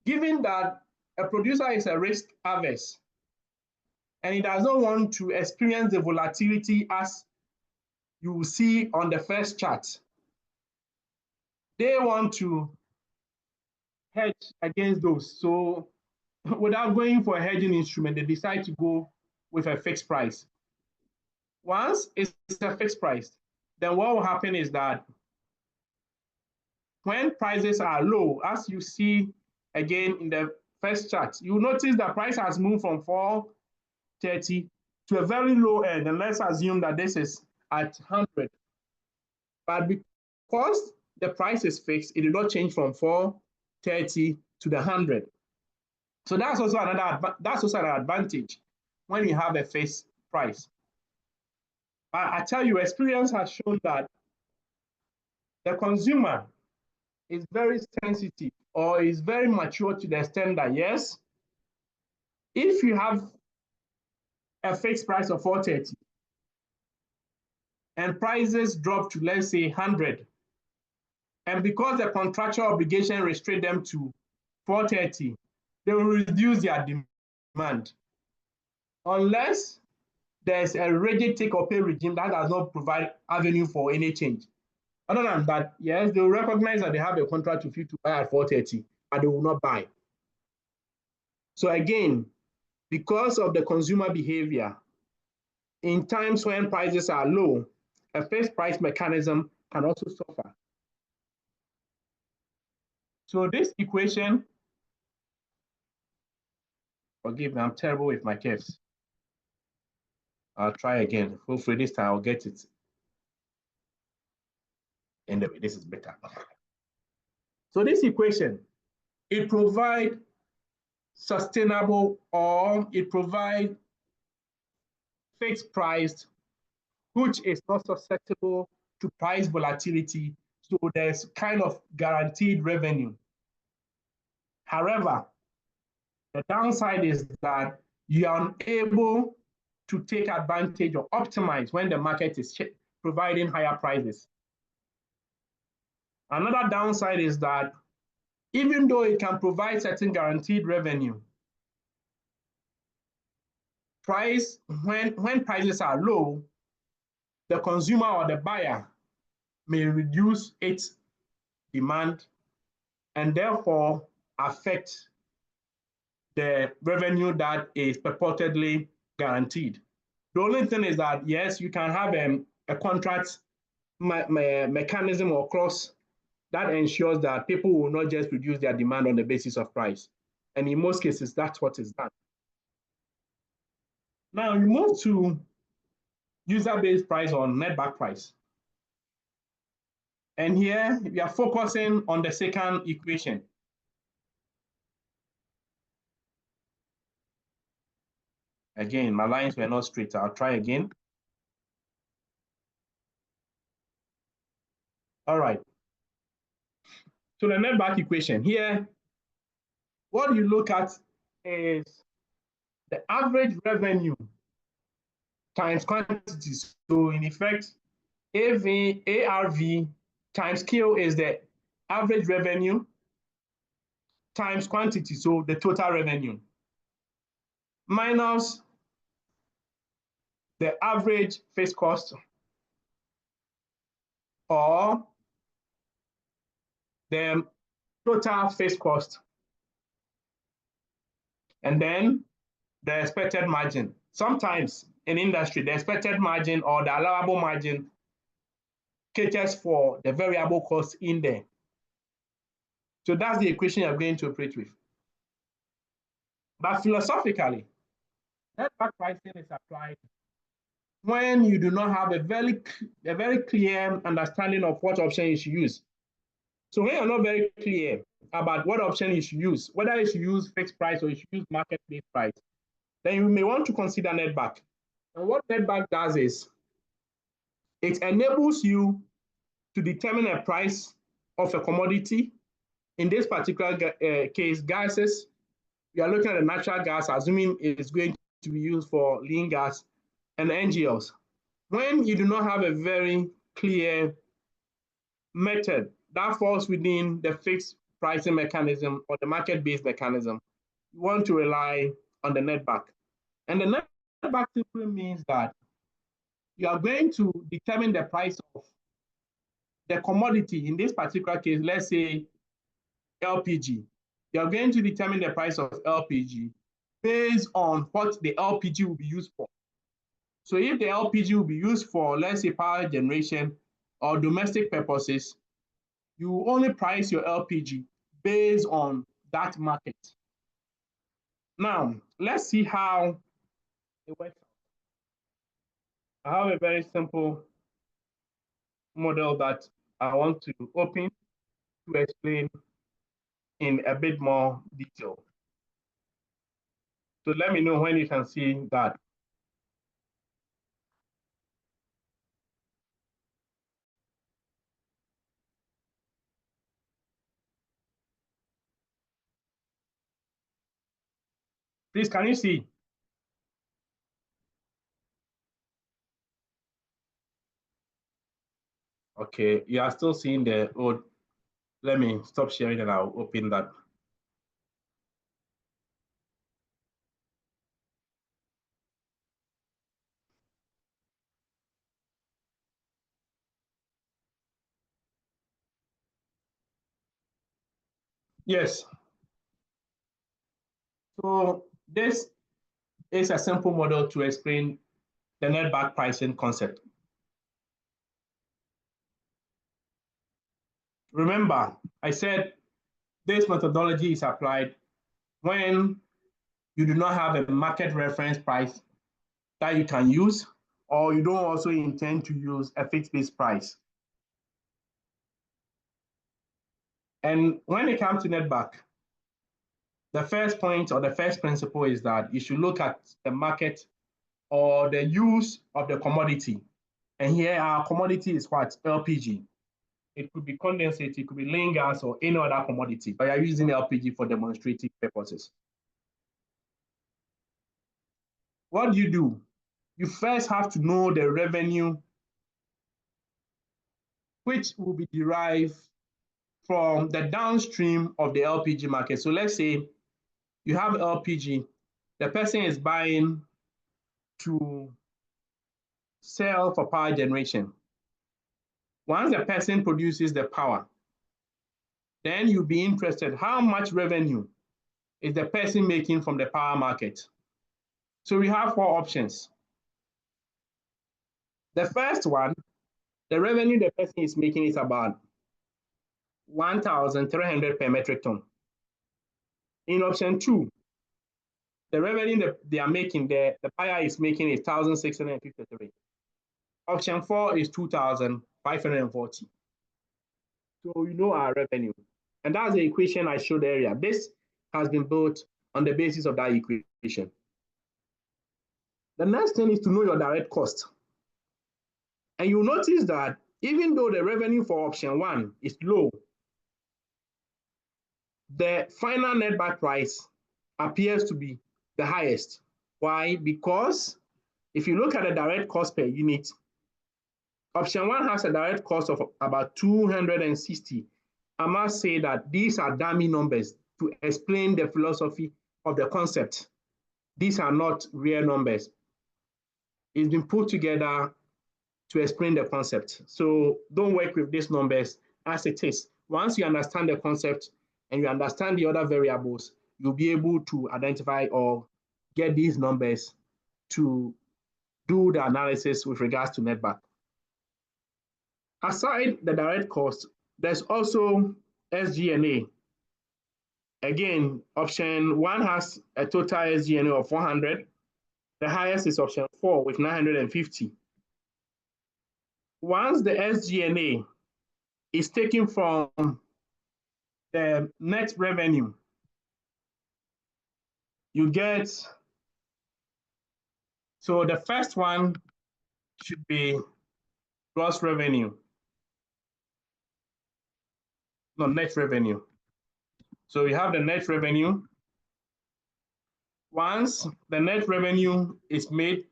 given that a producer is a risk averse and he does not want to experience the volatility as you will see on the first chart, they want to hedge against those. So without going for a hedging instrument, they decide to go with a fixed price. Once it's a fixed price, then what will happen is that when prices are low, as you see again in the first chart, you notice the price has moved from 430 to a very low end. And let's assume that this is at 100. But because the price is fixed, it did not change from 430 to the 100. So that's also an advantage when you have a fixed price. But I tell you, experience has shown that the consumer is very sensitive or is very mature to the extent that, yes, if you have a fixed price of 430 and prices drop to, let's say, 100, and because the contractual obligation restrict them to 430, they will reduce their demand unless there's a rigid take or pay regime that does not provide avenue for any change. Other than that, yes, they will recognize that they have a contract with you to buy at 430, but they will not buy. So again, because of the consumer behavior, in times when prices are low, a fixed price mechanism can also suffer. So this equation, forgive me, I'm terrible with my curves. I'll try again. Hopefully this time I'll get it. Anyway, this is better. So this equation, it provides sustainable, or it provides fixed price, which is not susceptible to price volatility. So there's kind of guaranteed revenue. However, the downside is that you are unable to take advantage or optimize when the market is providing higher prices. Another downside is that even though it can provide certain guaranteed revenue, when prices are low, the consumer or the buyer may reduce its demand and therefore affect the revenue that is purportedly guaranteed. The only thing is that, yes, you can have a contract mechanism or clause that ensures that people will not just reduce their demand on the basis of price. And in most cases, that's what is done. Now we move to user-based price or netback price. And here we are focusing on the second equation. Again, my lines were not straight. I'll try again. All right. So the netback equation here, what you look at is the average revenue times quantity. So in effect, ARV times Q is the average revenue times quantity, so the total revenue, minus the average fixed cost, or the total fixed cost, and then the expected margin. Sometimes in industry, the expected margin or the allowable margin caters for the variable cost in there. So that's the equation you're going to operate with. But philosophically, netback pricing is applied when you do not have a very clear understanding of what option you should use. So when you're not very clear about what option you should use, whether you should use fixed price or you should use market-based price, then you may want to consider netback. And what netback does is it enables you to determine a price of a commodity. In this particular case, gases, we are looking at the natural gas, assuming it's going to be used for lean gas and NGLs. When you do not have a very clear method that falls within the fixed pricing mechanism or the market-based mechanism, you want to rely on the netback. And the netback simply means that you are going to determine the price of the commodity. In this particular case, let's say LPG. You are going to determine the price of LPG based on what the LPG will be used for. So if the LPG will be used for, let's say, power generation or domestic purposes, you only price your LPG based on that market. Now, let's see how it works. I have a very simple model that I want to open to explain in a bit more detail. So let me know when you can see that. Please, can you see? Okay, you are still seeing the old. Let me stop sharing and I'll open that. Yes. So this is a simple model to explain the netback pricing concept. Remember, I said this methodology is applied when you do not have a market reference price that you can use, or you don't also intend to use a fixed base price. And when it comes to netback, the first point or the first principle is that you should look at the market or the use of the commodity. And here our commodity is what? LPG. It could be condensate, it could be lean gas or any other commodity, but you're using LPG for demonstrative purposes. What do? You first have to know the revenue which will be derived from the downstream of the LPG market. So let's say you have LPG, the person is buying to sell for power generation. Once the person produces the power, then you'll be interested how much revenue is the person making from the power market. So we have four options. The first one, the revenue the person is making is about 1,300 per metric ton. In option two, the revenue that they are making, the buyer is making is 1,653. Option four is 2,540. So you know our revenue. And that's the equation I showed earlier. This has been built on the basis of that equation. The next thing is to know your direct cost. And you notice that even though the revenue for option one is low, the final netback price appears to be the highest. Why? Because if you look at the direct cost per unit, option one has a direct cost of about 260. I must say that these are dummy numbers to explain the philosophy of the concept. These are not real numbers. It's been put together to explain the concept. So don't work with these numbers as it is. Once you understand the concept and you understand the other variables, you'll be able to identify or get these numbers to do the analysis with regards to netback. Aside the direct cost, there's also SG&A. Again, option one has a total SG&A of 400. The highest is option four with 950. Once the SG&A is taken from the net revenue, you get, so the first one should be gross revenue, no, net revenue. So we have the net revenue. Once the net revenue is made,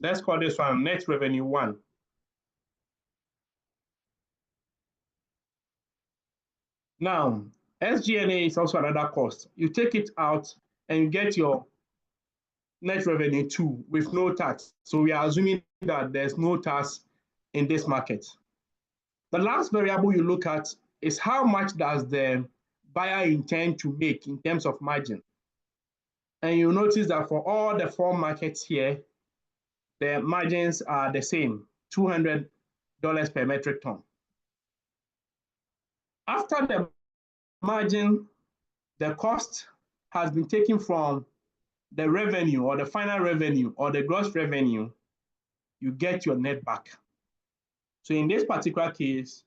let's call this one net revenue one. Now, SG&A is also another cost. You take it out and you get your net revenue two with no tax. So we are assuming that there's no tax in this market. The last variable you look at is how much does the buyer intend to make in terms of margin. And you notice that for all the four markets here, the margins are the same, $200 per metric ton. After the margin, the cost has been taken from the revenue or the final revenue or the gross revenue, you get your net back. So in this particular case,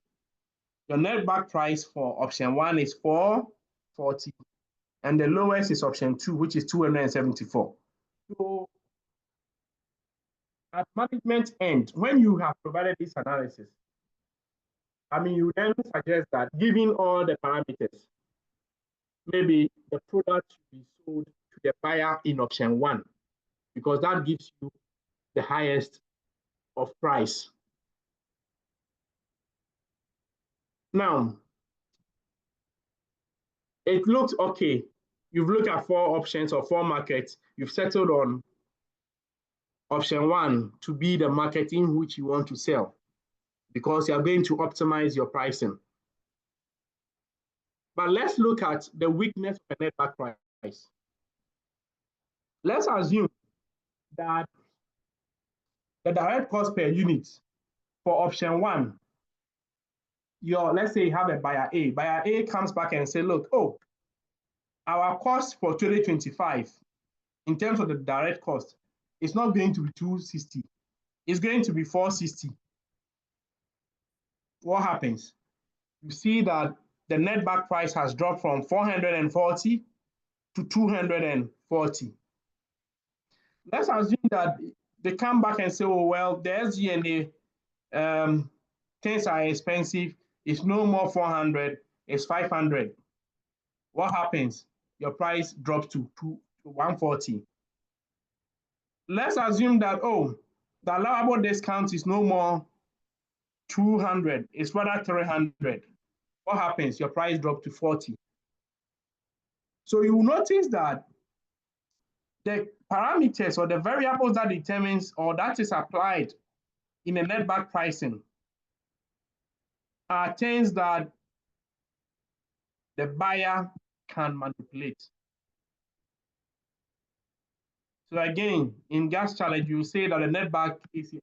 your net back price for option one is 440, and the lowest is option two, which is 274. So at management end, when you have provided this analysis, I mean, you then suggest that given all the parameters, maybe the product should be sold to the buyer in option one, because that gives you the highest of price. Now, it looks okay. You've looked at 4 options or 4 markets. You've settled on option 1 to be the market in which you want to sell because you are going to optimize your pricing. But let's look at the weakness of the netback price. Let's assume that the direct cost per unit for option 1, let's say you have a buyer A. Buyer A comes back and say, look, oh, our cost for 2025 in terms of the direct cost is not going to be 260. It's going to be 460. What happens? You see that the netback price has dropped from 440 to 240. Let's assume that they come back and say, oh, well, the SG&A things are expensive. It's no more 400, it's 500. What happens? Your price drops to 140. Let's assume that, oh, the allowable discount is no more 200, it's rather 300. What happens? Your price drops to 40. So you will notice that the parameters or the variables that determines or that is applied in a netback pricing are things that the buyer can manipulate. So again, in gas challenge, you say that the netback is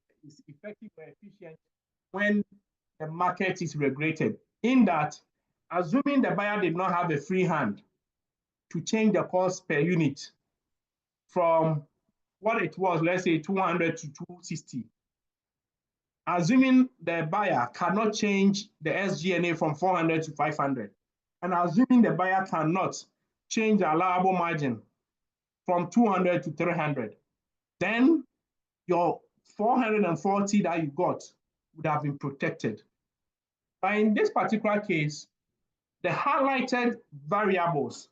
effective or efficient when the market is regulated. In that, assuming the buyer did not have a free hand to change the cost per unit from what it was, let's say 200 to 260, assuming the buyer cannot change the SG&A from 400 to 500, and assuming the buyer cannot change the allowable margin from 200 to 300, then your 440 that you got would have been protected. But in this particular case, the highlighted variables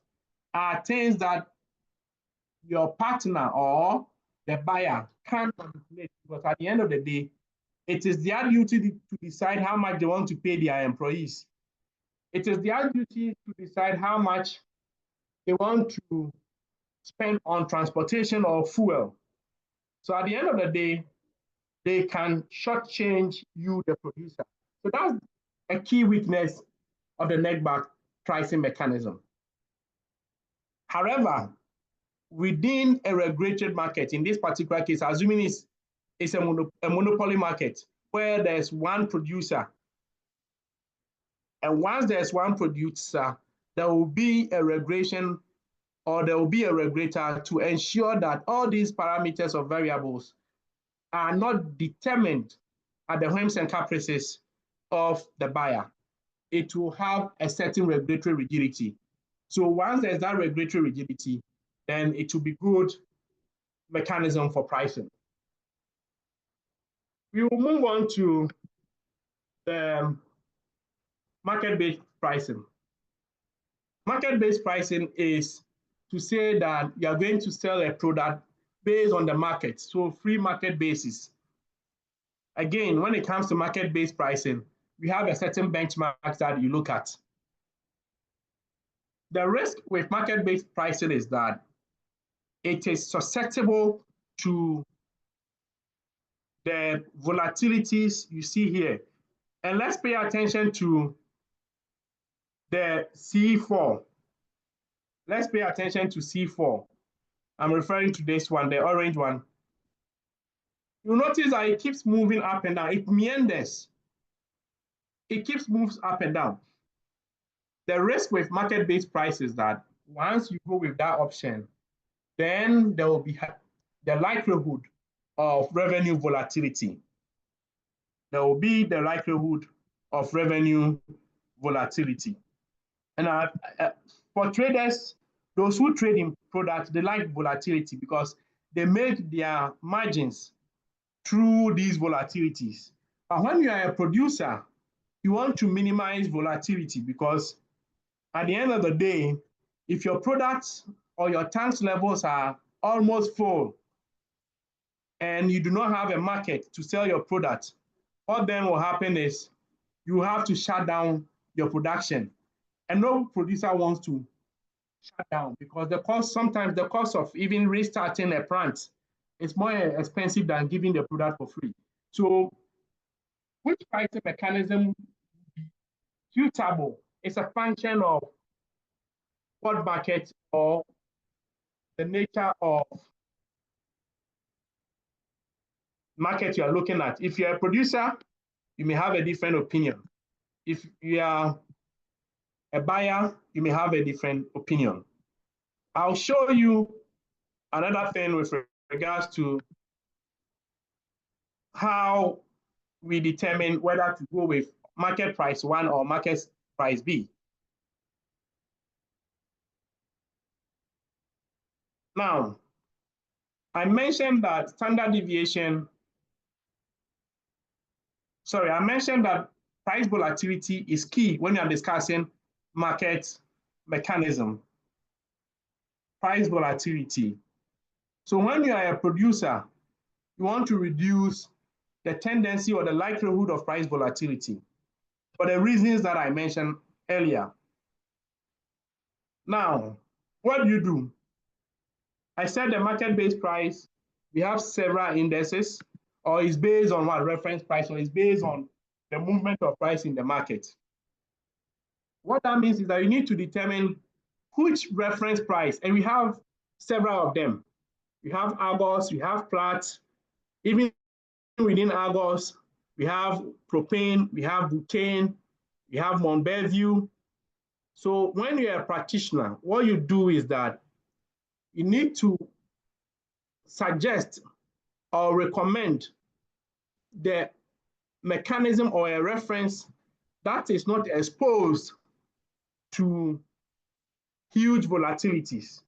are things that your partner or the buyer can't manipulate, because at the end of the day, it is their duty to decide how much they want to pay their employees. It is their duty to decide how much they want to spend on transportation or fuel. So at the end of the day, they can shortchange you, the producer. So that's a key weakness of the netback pricing mechanism. However, within a regulated market, in this particular case, assuming it's a monopoly market where there's one producer, and once there's one producer, there will be a regulation or there will be a regulator to ensure that all these parameters or variables are not determined at the whims and caprices of the buyer. It will have a certain regulatory rigidity. So once there's that regulatory rigidity, then it will be good mechanism for pricing. We will move on to the market-based pricing. Market-based pricing is to say that you are going to sell a product based on the market, so free market basis. Again, when it comes to market-based pricing, we have a certain benchmarks that you look at. The risk with market-based pricing is that it is susceptible to the volatilities you see here. And let's pay attention to the C4. Let's pay attention to C4. I'm referring to this one, the orange one. You'll notice that it keeps moving up and down. It meanders. It moves up and down. The risk with market-based price is that once you go with that option, then there will be the likelihood of revenue volatility. There will be the likelihood of revenue volatility. And for traders, those who trade in products, they like volatility because they make their margins through these volatilities. But when you are a producer, you want to minimize volatility because at the end of the day, if your products or your tanks levels are almost full, and you do not have a market to sell your product, what then will happen is you have to shut down your production. And no producer wants to shut down because sometimes the cost of even restarting a plant is more expensive than giving the product for free. So which pricing mechanism would be suitable is a function of what market or the nature of market you are looking at. If you're a producer, you may have a different opinion. If you are a buyer, you may have a different opinion. I'll show you another thing with regards to how we determine whether to go with market price 1 or market price B. Now, I mentioned that price volatility is key when you are discussing market mechanism. Price volatility. So when you are a producer, you want to reduce the tendency or the likelihood of price volatility for the reasons that I mentioned earlier. Now, what do? I said the market-based price, we have several indices, or is based on what reference price, or is based on the movement of price in the market. What that means is that you need to determine which reference price, and we have several of them. We have Argos, we have Platts, even within Argos, we have propane, we have butane, we have Mont Belvieu. So when you're a practitioner, what you do is that you need to suggest or recommend the mechanism or a reference that is not exposed to huge volatilities.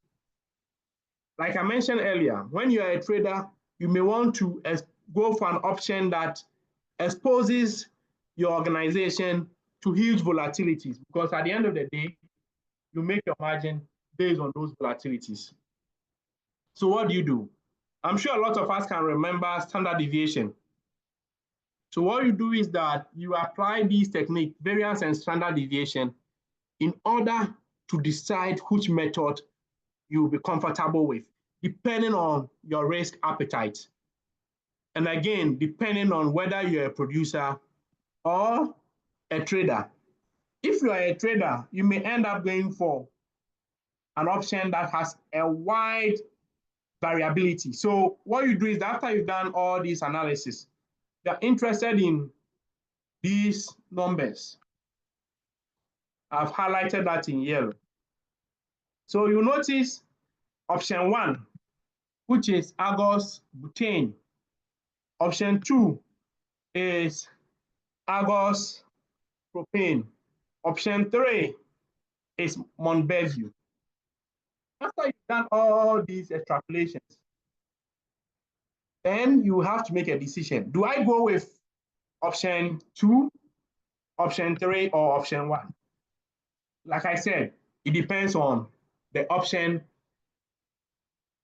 Like I mentioned earlier, when you are a trader, you may want to go for an option that exposes your organization to huge volatilities, because at the end of the day, you make your margin based on those volatilities. So what do? I'm sure a lot of us can remember standard deviation. So what you do is that you apply these techniques, variance and standard deviation, in order to decide which method you'll be comfortable with, depending on your risk appetite. And again, depending on whether you're a producer or a trader. If you are a trader, you may end up going for an option that has a wide variability. So what you do is that after you've done all these analysis, you're interested in these numbers. I've highlighted that in yellow. So you notice option 1, which is Argos butane. Option 2 is Argos propane. Option 3 is Mont Belvieu. After you've done all these extrapolations, then you have to make a decision. Do I go with option 2, option 3, or option 1? Like I said, it depends on the option.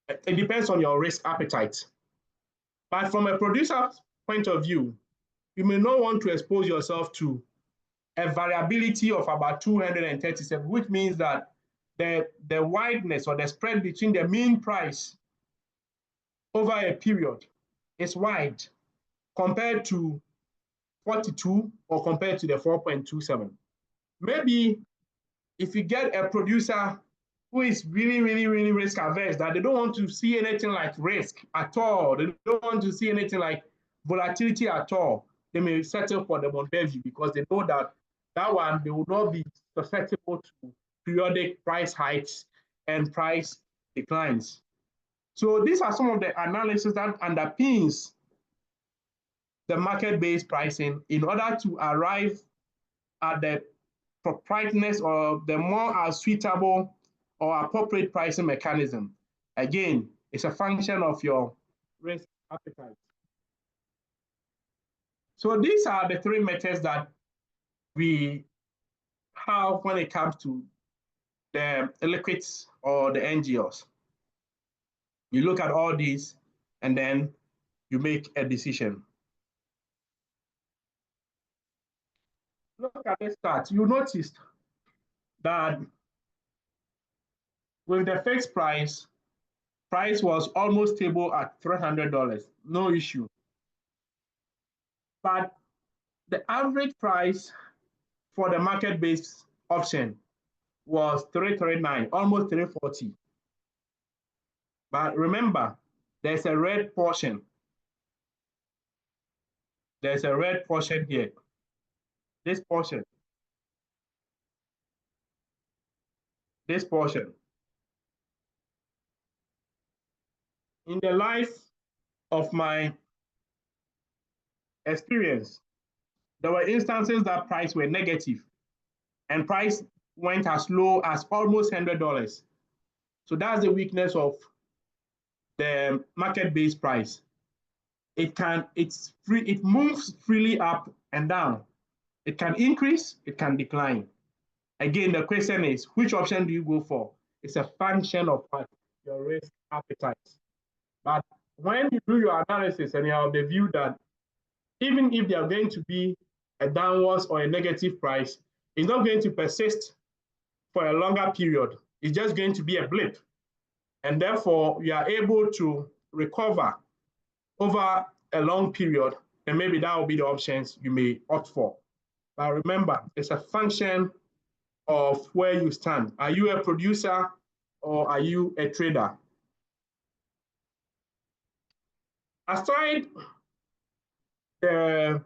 It depends on your risk appetite. But from a producer's point of view, you may not want to expose yourself to a variability of about 237, which means that the wideness or the spread between the mean price over a period is wide compared to 42 or compared to the 4.27. Maybe if you get a producer who is really risk averse, that they don't want to see anything like risk at all, they don't want to see anything like volatility at all, they may settle for the Mont Belvieu because they know that one, they will not be susceptible to periodic price hikes and price declines. So these are some of the analysis that underpins the market-based pricing in order to arrive at the proprietiness or the more suitable or appropriate pricing mechanism. Again, it's a function of your risk appetite. So these are the 3 methods that we have when it comes to the liquids or the NGLs. You look at all these, and then you make a decision. Look at this chart. You noticed that with the fixed price was almost stable at $300, no issue. But the average price for the market-based option was $339, almost $340. But remember, there's a red portion. There's a red portion here. This portion. This portion. In the life of my experience, there were instances that price were negative and price went as low as almost $100. So that's the weakness of the market-based price. It moves freely up and down. It can increase, it can decline. Again, the question is, which option do you go for? It's a function of your risk appetite. But when you do your analysis and you have the view that even if there are going to be a downwards or a negative price, it's not going to persist for a longer period. It's just going to be a blip. And therefore, you are able to recover over a long period, and maybe that will be the options you may opt for. But remember, it's a function of where you stand. Are you a producer or are you a trader? Aside the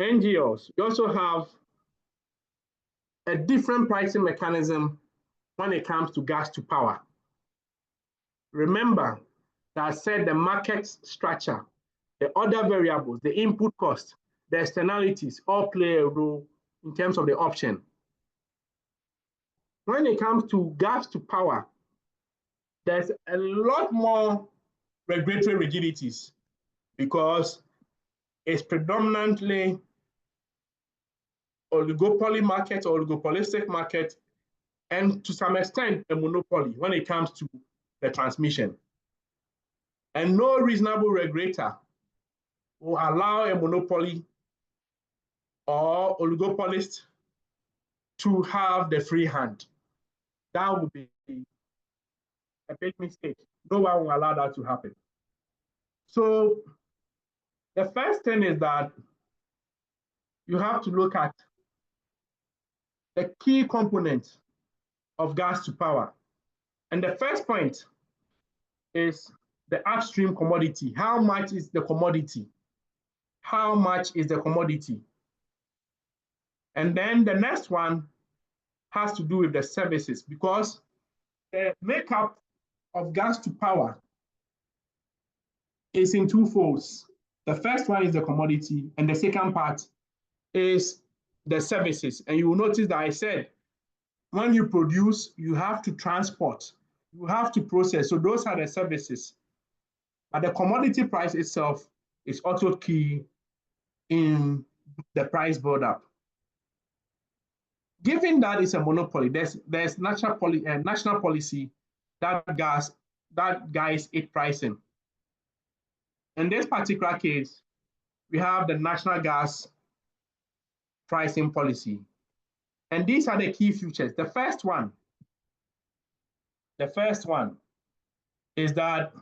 NGOs, you also have a different pricing mechanism when it comes to gas to power. Remember that I said the market structure, the other variables, the input cost, the externalities all play a role in terms of the option. When it comes to gas to power, there's a lot more regulatory rigidities because it's predominantly oligopoly market or oligopolistic market, and to some extent a monopoly when it comes to the transmission. And no reasonable regulator will allow a monopoly or oligopolist to have the free hand. That would be a big mistake. No one will allow that to happen. So the first thing is that you have to look at the key components of gas to power. And the first point is the upstream commodity. How much is the commodity? How much is the commodity? And then the next one has to do with the services, because the makeup of gas to power is in two folds. The first one is the commodity, and the second part is the services. And you will notice that I said, when you produce, you have to transport, you have to process. So those are the services. But the commodity price itself is also key in the price build-up. Given that it's a monopoly, there's national policy that guides its pricing. In this particular case, we have the national gas pricing policy. And these are the key features. The first one is that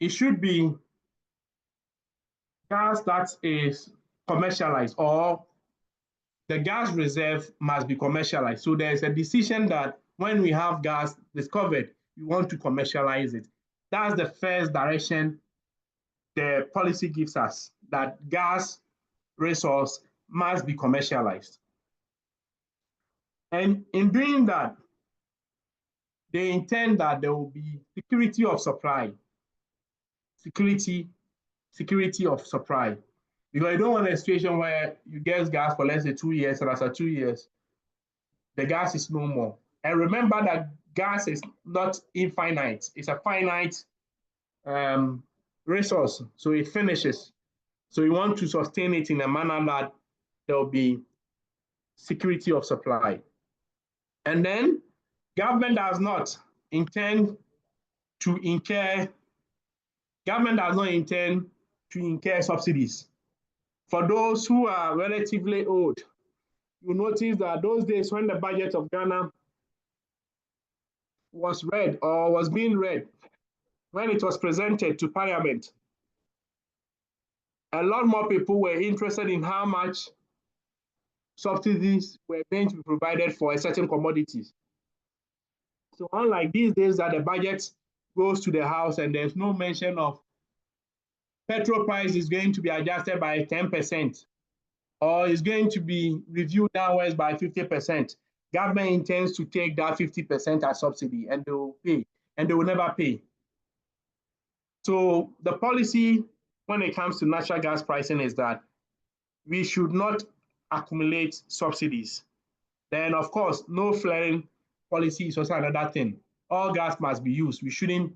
it should be gas that is commercialized, or the gas reserve must be commercialized. So there's a decision that when we have gas discovered, we want to commercialize it. That's the first direction the policy gives us, that gas resource must be commercialized. And in doing that, they intend that there will be security of supply. Security of supply. Because you don't want a situation where you get gas for let's say 2 years, and after 2 years, the gas is no more. And remember that gas is not infinite. It's a finite resource, so it finishes. So you want to sustain it in a manner that there will be security of supply. And then government does not intend to incur Government does not intend to incur subsidies. For those who are relatively old, you notice that those days when the budget of Ghana was read or was being read, when it was presented to Parliament, a lot more people were interested in how much subsidies were going to be provided for a certain commodities. So unlike these days that the budget goes to the House and there's no mention of petrol price is going to be adjusted by 10% or is going to be reviewed downwards by 50%. Government intends to take that 50% as subsidy and they will pay, and they will never pay. So the policy when it comes to natural gas pricing is that we should not accumulate subsidies. Then, of course, no flaring policy is also another thing. All gas must be used. We shouldn't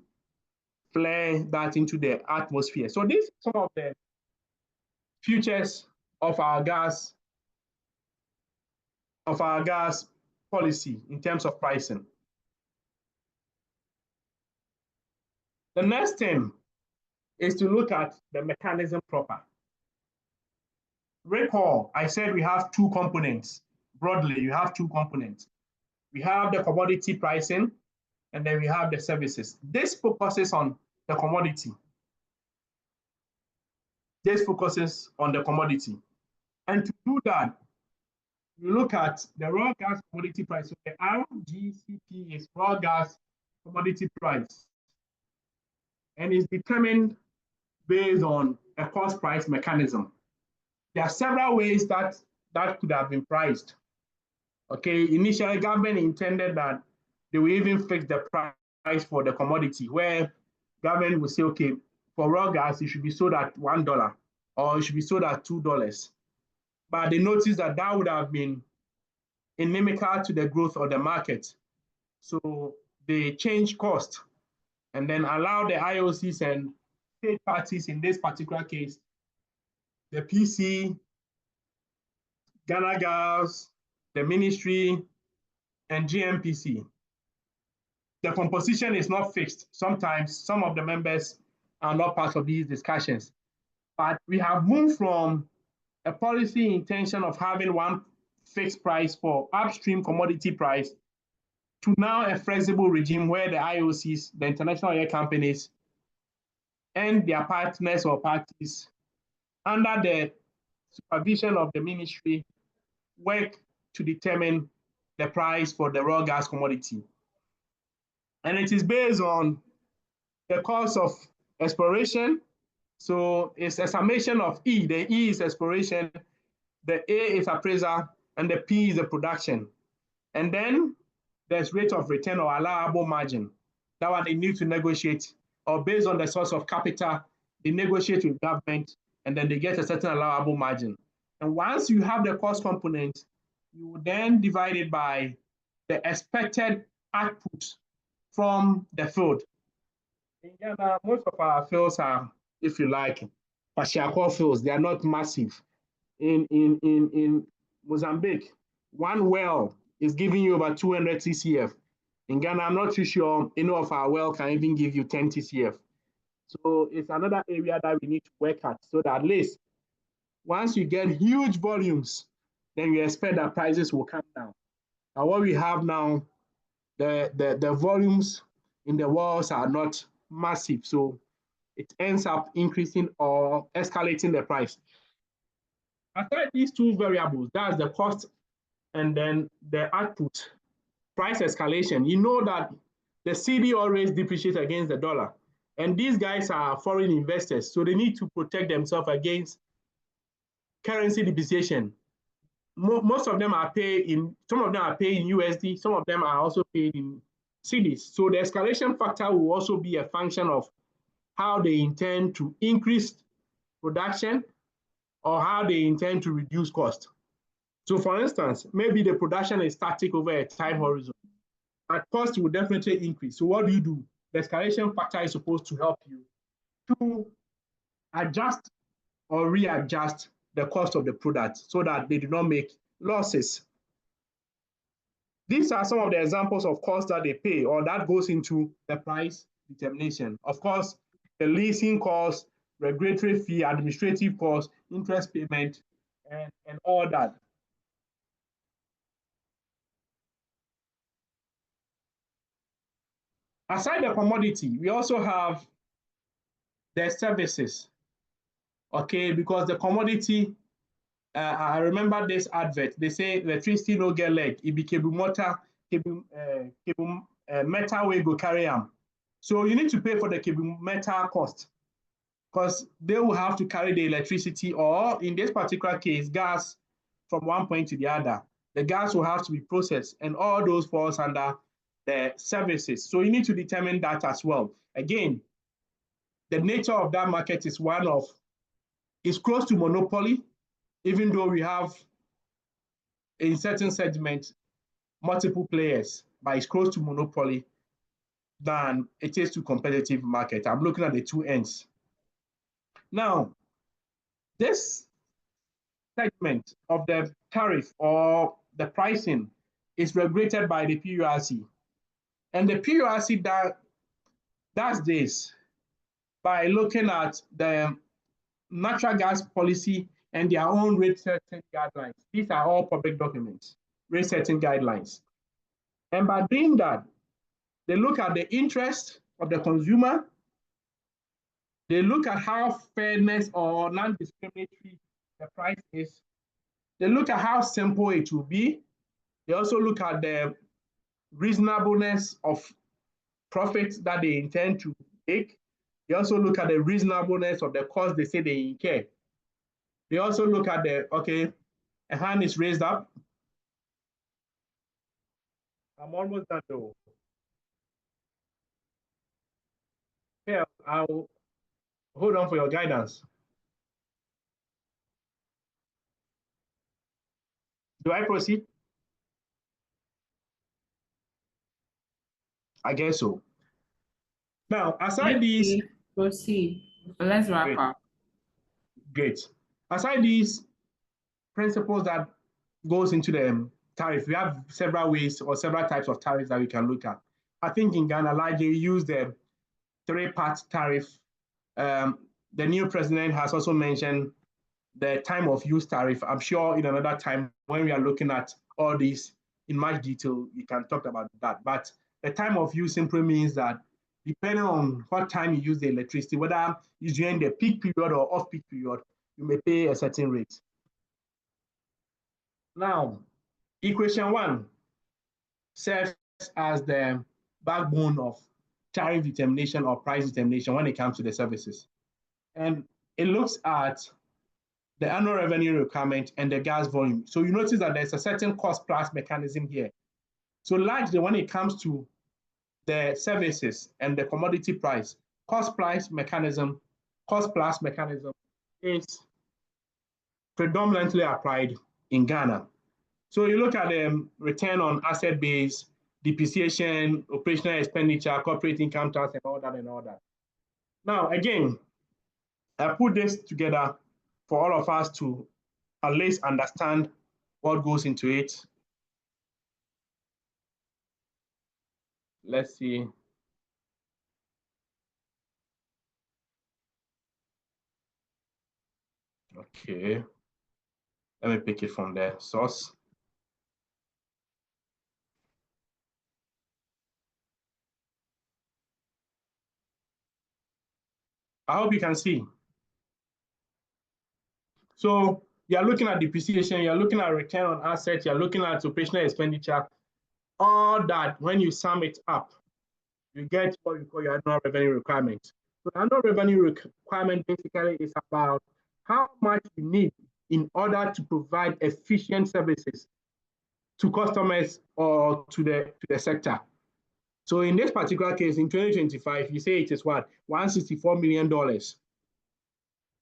flare that into the atmosphere. So these are some of the futures of our gas policy in terms of pricing. The next thing is to look at the mechanism proper. Recall, I said we have two components. Broadly, you have two components. We have the commodity pricing, and then we have the services. This focuses on the commodity. This focuses on the commodity. And to do that, you look at the raw gas commodity price. So the RGCP is raw gas commodity price. And is determined based on a cost price mechanism. There are several ways that could have been priced. Okay, initially government intended that they will even fix the price for the commodity, where government will say, okay, for raw gas, it should be sold at $1 or it should be sold at $2. But they noticed that that would have been inimical to the growth of the market. So they changed cost and then allow the IOCs and state parties, in this particular case, the PC, Ghana Gas, the ministry, and GMPC. The composition is not fixed. Sometimes some of the members are not part of these discussions. But we have moved from a policy intention of having one fixed price for upstream commodity price to now a flexible regime where the IOCs, the international oil companies, and their partners or parties under the supervision of the ministry work to determine the price for the raw gas commodity. And it is based on the cost of exploration. So it's a summation of E. The E is exploration, the A is appraisal, and the P is the production. And then there's rate of return or allowable margin. That one they need to negotiate, or based on the source of capital, they negotiate with government, and then they get a certain allowable margin. And once you have the cost component, you will then divide it by the expected output from the field. In Ghana, most of our fields are, if you like, partial fields. They are not massive. In Mozambique, one well is giving you about 200 TCF. In Ghana, I'm not too sure any of our well can even give you 10 TCF. So it's another area that we need to work at, so that at least once you get huge volumes, then you expect that prices will come down. And what we have now, the volumes in the wells are not massive, so it ends up increasing or escalating the price. Aside these two variables, that's the cost and then the output, price escalation, you know that the CD always depreciates against the dollar. And these guys are foreign investors, so they need to protect themselves against currency depreciation. Most of them are paid in, some of them are paid in USD, some of them are also paid in cedis. So the escalation factor will also be a function of how they intend to increase production or how they intend to reduce cost. So for instance, maybe the production is static over a time horizon, but cost will definitely increase. So what do? The escalation factor is supposed to help you to adjust or readjust the cost of the product so that they do not make losses. These are some of the examples of costs that they pay or that goes into the price determination. Of course, the leasing cost, regulatory fee, administrative cost, interest payment, and all that. Aside the commodity, we also have the services, okay? Because the commodity, I remember this advert, they say electricity no get leg, it be cable motor, cable metal way go carry am. So you need to pay for the cable metal cost because they will have to carry the electricity, or in this particular case, gas from one point to the other. The gas will have to be processed, and all those falls under the services. So you need to determine that as well. Again, the nature of that market is one of, it's close to monopoly, even though we have in certain segments multiple players, but it's close to monopoly than it is to competitive market. I'm looking at the two ends. Now, this segment of the tariff or the pricing is regulated by the PURC. And the PURC does this by looking at the natural gas policy and their own rate setting guidelines. These are all public documents, rate setting guidelines. And by doing that, they look at the interest of the consumer. They look at how fairness or non-discriminatory the price is. They look at how simple it will be. They also look at the reasonableness of profits that they intend to take. They also look at the reasonableness of the cost they say they incur. They also look at the, okay, a hand is raised up. I'm almost done though. Yeah, I'll hold on for your guidance. Do I proceed? I guess so. Now, aside these, proceed. But let's wrap up. Great. Aside these principles that goes into the tariff, we have several ways or several types of tariffs that we can look at. I think in Ghana, largely we use the three-part tariff. The new president has also mentioned the time of use tariff. I'm sure in another time when we are looking at all these in much detail, we can talk about that. But the time of use simply means that depending on what time you use the electricity, whether it's during the peak period or off-peak period, you may pay a certain rate. Now, equation 1 serves as the backbone of tariff determination or price determination when it comes to the services. And it looks at the annual revenue requirement and the gas volume. So you notice that there's a certain cost plus mechanism here. So largely when it comes to the services and the commodity price, cost plus mechanism is predominantly applied in Ghana. So you look at the return on asset base, depreciation, operational expenditure, corporate income tax, and all that. Now, again, I put this together for all of us to at least understand what goes into it. Let's see. Okay. Let me pick it from the source. I hope you can see. So you're looking at depreciation, you're looking at return on assets, you're looking at operational expenditure, all that when you sum it up, you get what you call your annual revenue requirement. So the annual revenue requirement basically is about how much you need in order to provide efficient services to customers or to the sector. So in this particular case, in 2025, you say it is what? $164 million.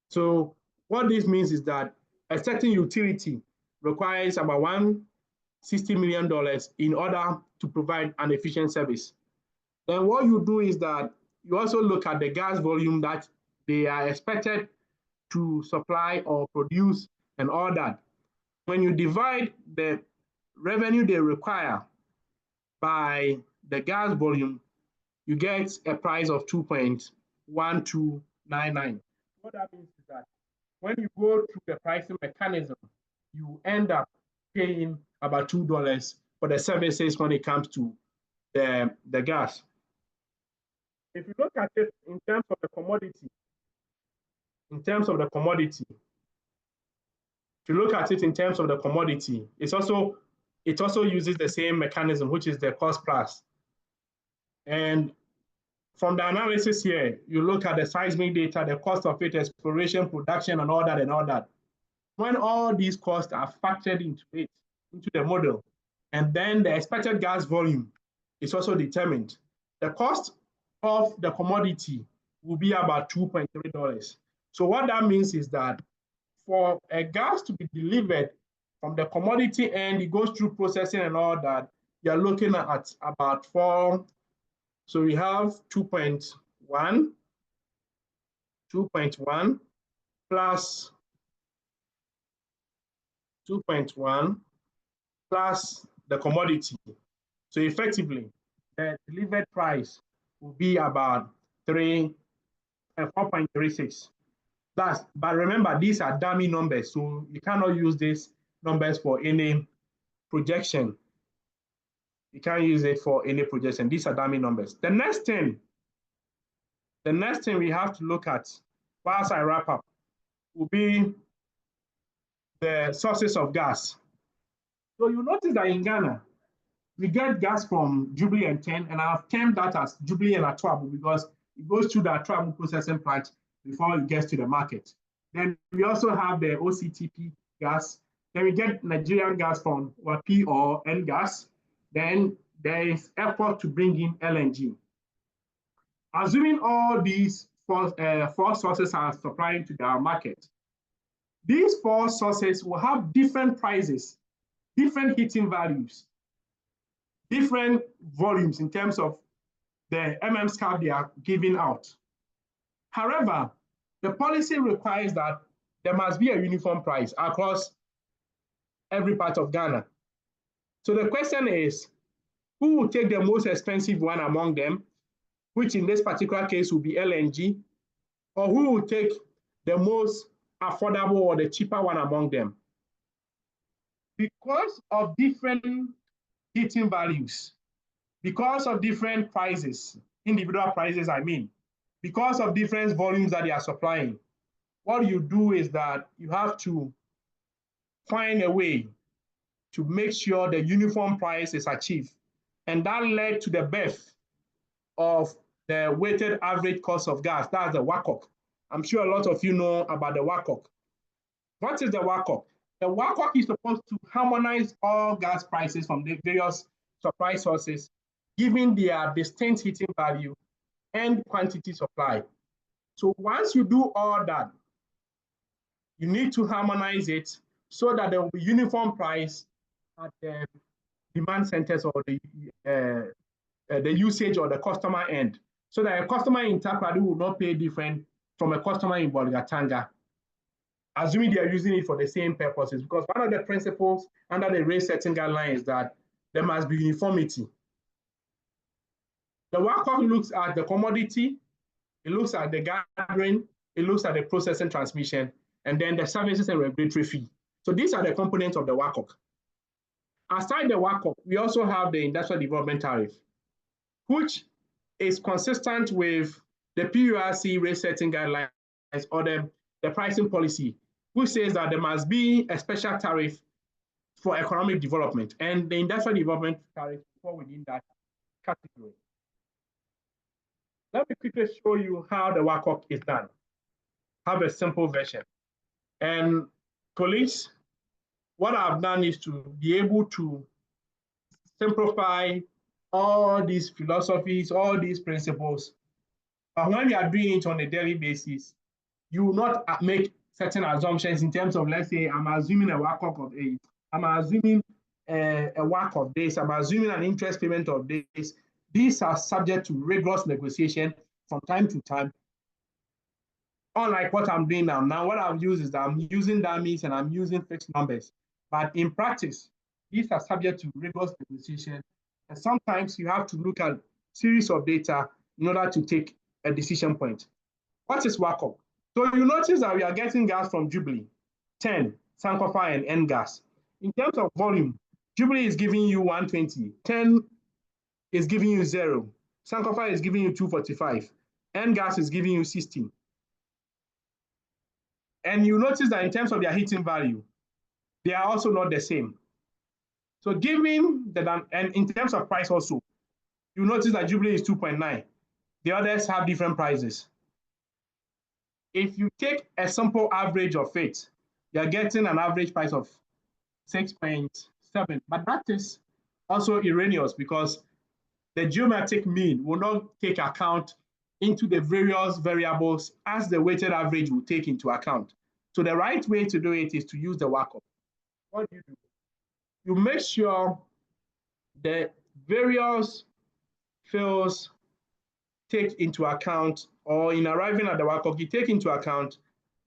So what this means is that a certain utility requires about $160 million in order to provide an efficient service. Then what you do is that you also look at the gas volume that they are expected to supply or produce and all that. When you divide the revenue they require by the gas volume, you get a price of 2.8 1299. What that means is that when you go through the pricing mechanism, you end up paying about $2 for the services when it comes to the gas. If you look at it in terms of the commodity, if you look at it in terms of the commodity, it also uses the same mechanism, which is the cost plus. And from the analysis here, you look at the seismic data, the cost of it, exploration, production, and all that. When all these costs are factored into the model, and then the expected gas volume is also determined, the cost of the commodity will be about $2.3. So what that means is that for a gas to be delivered from the commodity end, it goes through processing and all that, you're looking at about 4. So we have 2.1 plus 2.1 plus the commodity. So effectively, the delivered price will be about 4.36. But remember, these are dummy numbers, so you cannot use these numbers for any projection. You can't use it for any projection. These are dummy numbers. The next thing we have to look at, whilst I wrap up, will be the sources of gas. So you notice that in Ghana, we get gas from Jubilee and 10, and I've termed that as Jubilee and Atuabu because it goes through the Atuabu processing plant before it gets to the market. Then we also have the OCTP gas. Then we get Nigerian gas from WAPI or N-gas. Then there is effort to bring in LNG. Assuming all these four sources are supplying to our market, these 4 sources will have different prices, different heating values, different volumes in terms of the MMSCAP they are giving out. However, the policy requires that there must be a uniform price across every part of Ghana. So the question is, who will take the most expensive one among them, which in this particular case will be LNG, or who will take the most affordable or the cheaper one among them? Because of different heating values, because of different prices, individual prices, I mean, because of different volumes that they are supplying, what you do is that you have to find a way to make sure the uniform price is achieved. And that led to the birth of the weighted average cost of gas. That's the WACOG. I'm sure a lot of you know about the WACOG. What is the WACOG? The WACOG is supposed to harmonize all gas prices from the various supply sources, given their distinct heating value and quantity supply. So once you do all that, you need to harmonize it so that there will be uniform price at the demand centers or the usage or the customer end, so that a customer in Takoradi will not pay different from a customer in Bolgatanga, assuming they are using it for the same purposes. Because one of the principles under the rate setting guideline is that there must be uniformity. The WACOG looks at the commodity, it looks at the gathering, it looks at the processing transmission, and then the services and regulatory fee. So these are the components of the WACOG. Aside the WACOG, we also have the industrial development tariff, which is consistent with the PURC rate setting guidelines or the pricing policy, which says that there must be a special tariff for economic development, and the industrial development tariff fall within that category. Let me quickly show you how the WACOG is done. Have a simple version. And colleagues, what I've done is to be able to simplify all these philosophies, all these principles. But when you are doing it on a daily basis, you will not make certain assumptions in terms of, let's say, I'm assuming a WACOG of 8, I'm assuming a WACC of this, I'm assuming an interest payment of this. These are subject to rigorous negotiation from time to time. Unlike what I'm doing now. Now, what I've used is that I'm using dummies and I'm using fixed numbers. But in practice, these are subject to rigorous negotiation. And sometimes you have to look at series of data in order to take a decision point. What is WACOP? So you notice that we are getting gas from Jubilee, 10, Sankofa and N-Gas. In terms of volume, Jubilee is giving you 120, 10 is giving you 0, Sankofa is giving you 245, N-Gas is giving you 16. And you notice that in terms of their heating value, they are also not the same. So given that, and in terms of price also, you notice that Jubilee is 2.9. The others have different prices. If you take a simple average of it, you're getting an average price of 6.7. But that is also erroneous because the geometric mean will not take account into the various variables as the weighted average will take into account. So the right way to do it is to use the WACOP. What do? You make sure the various fields take into account, or in arriving at the WACOP, you take into account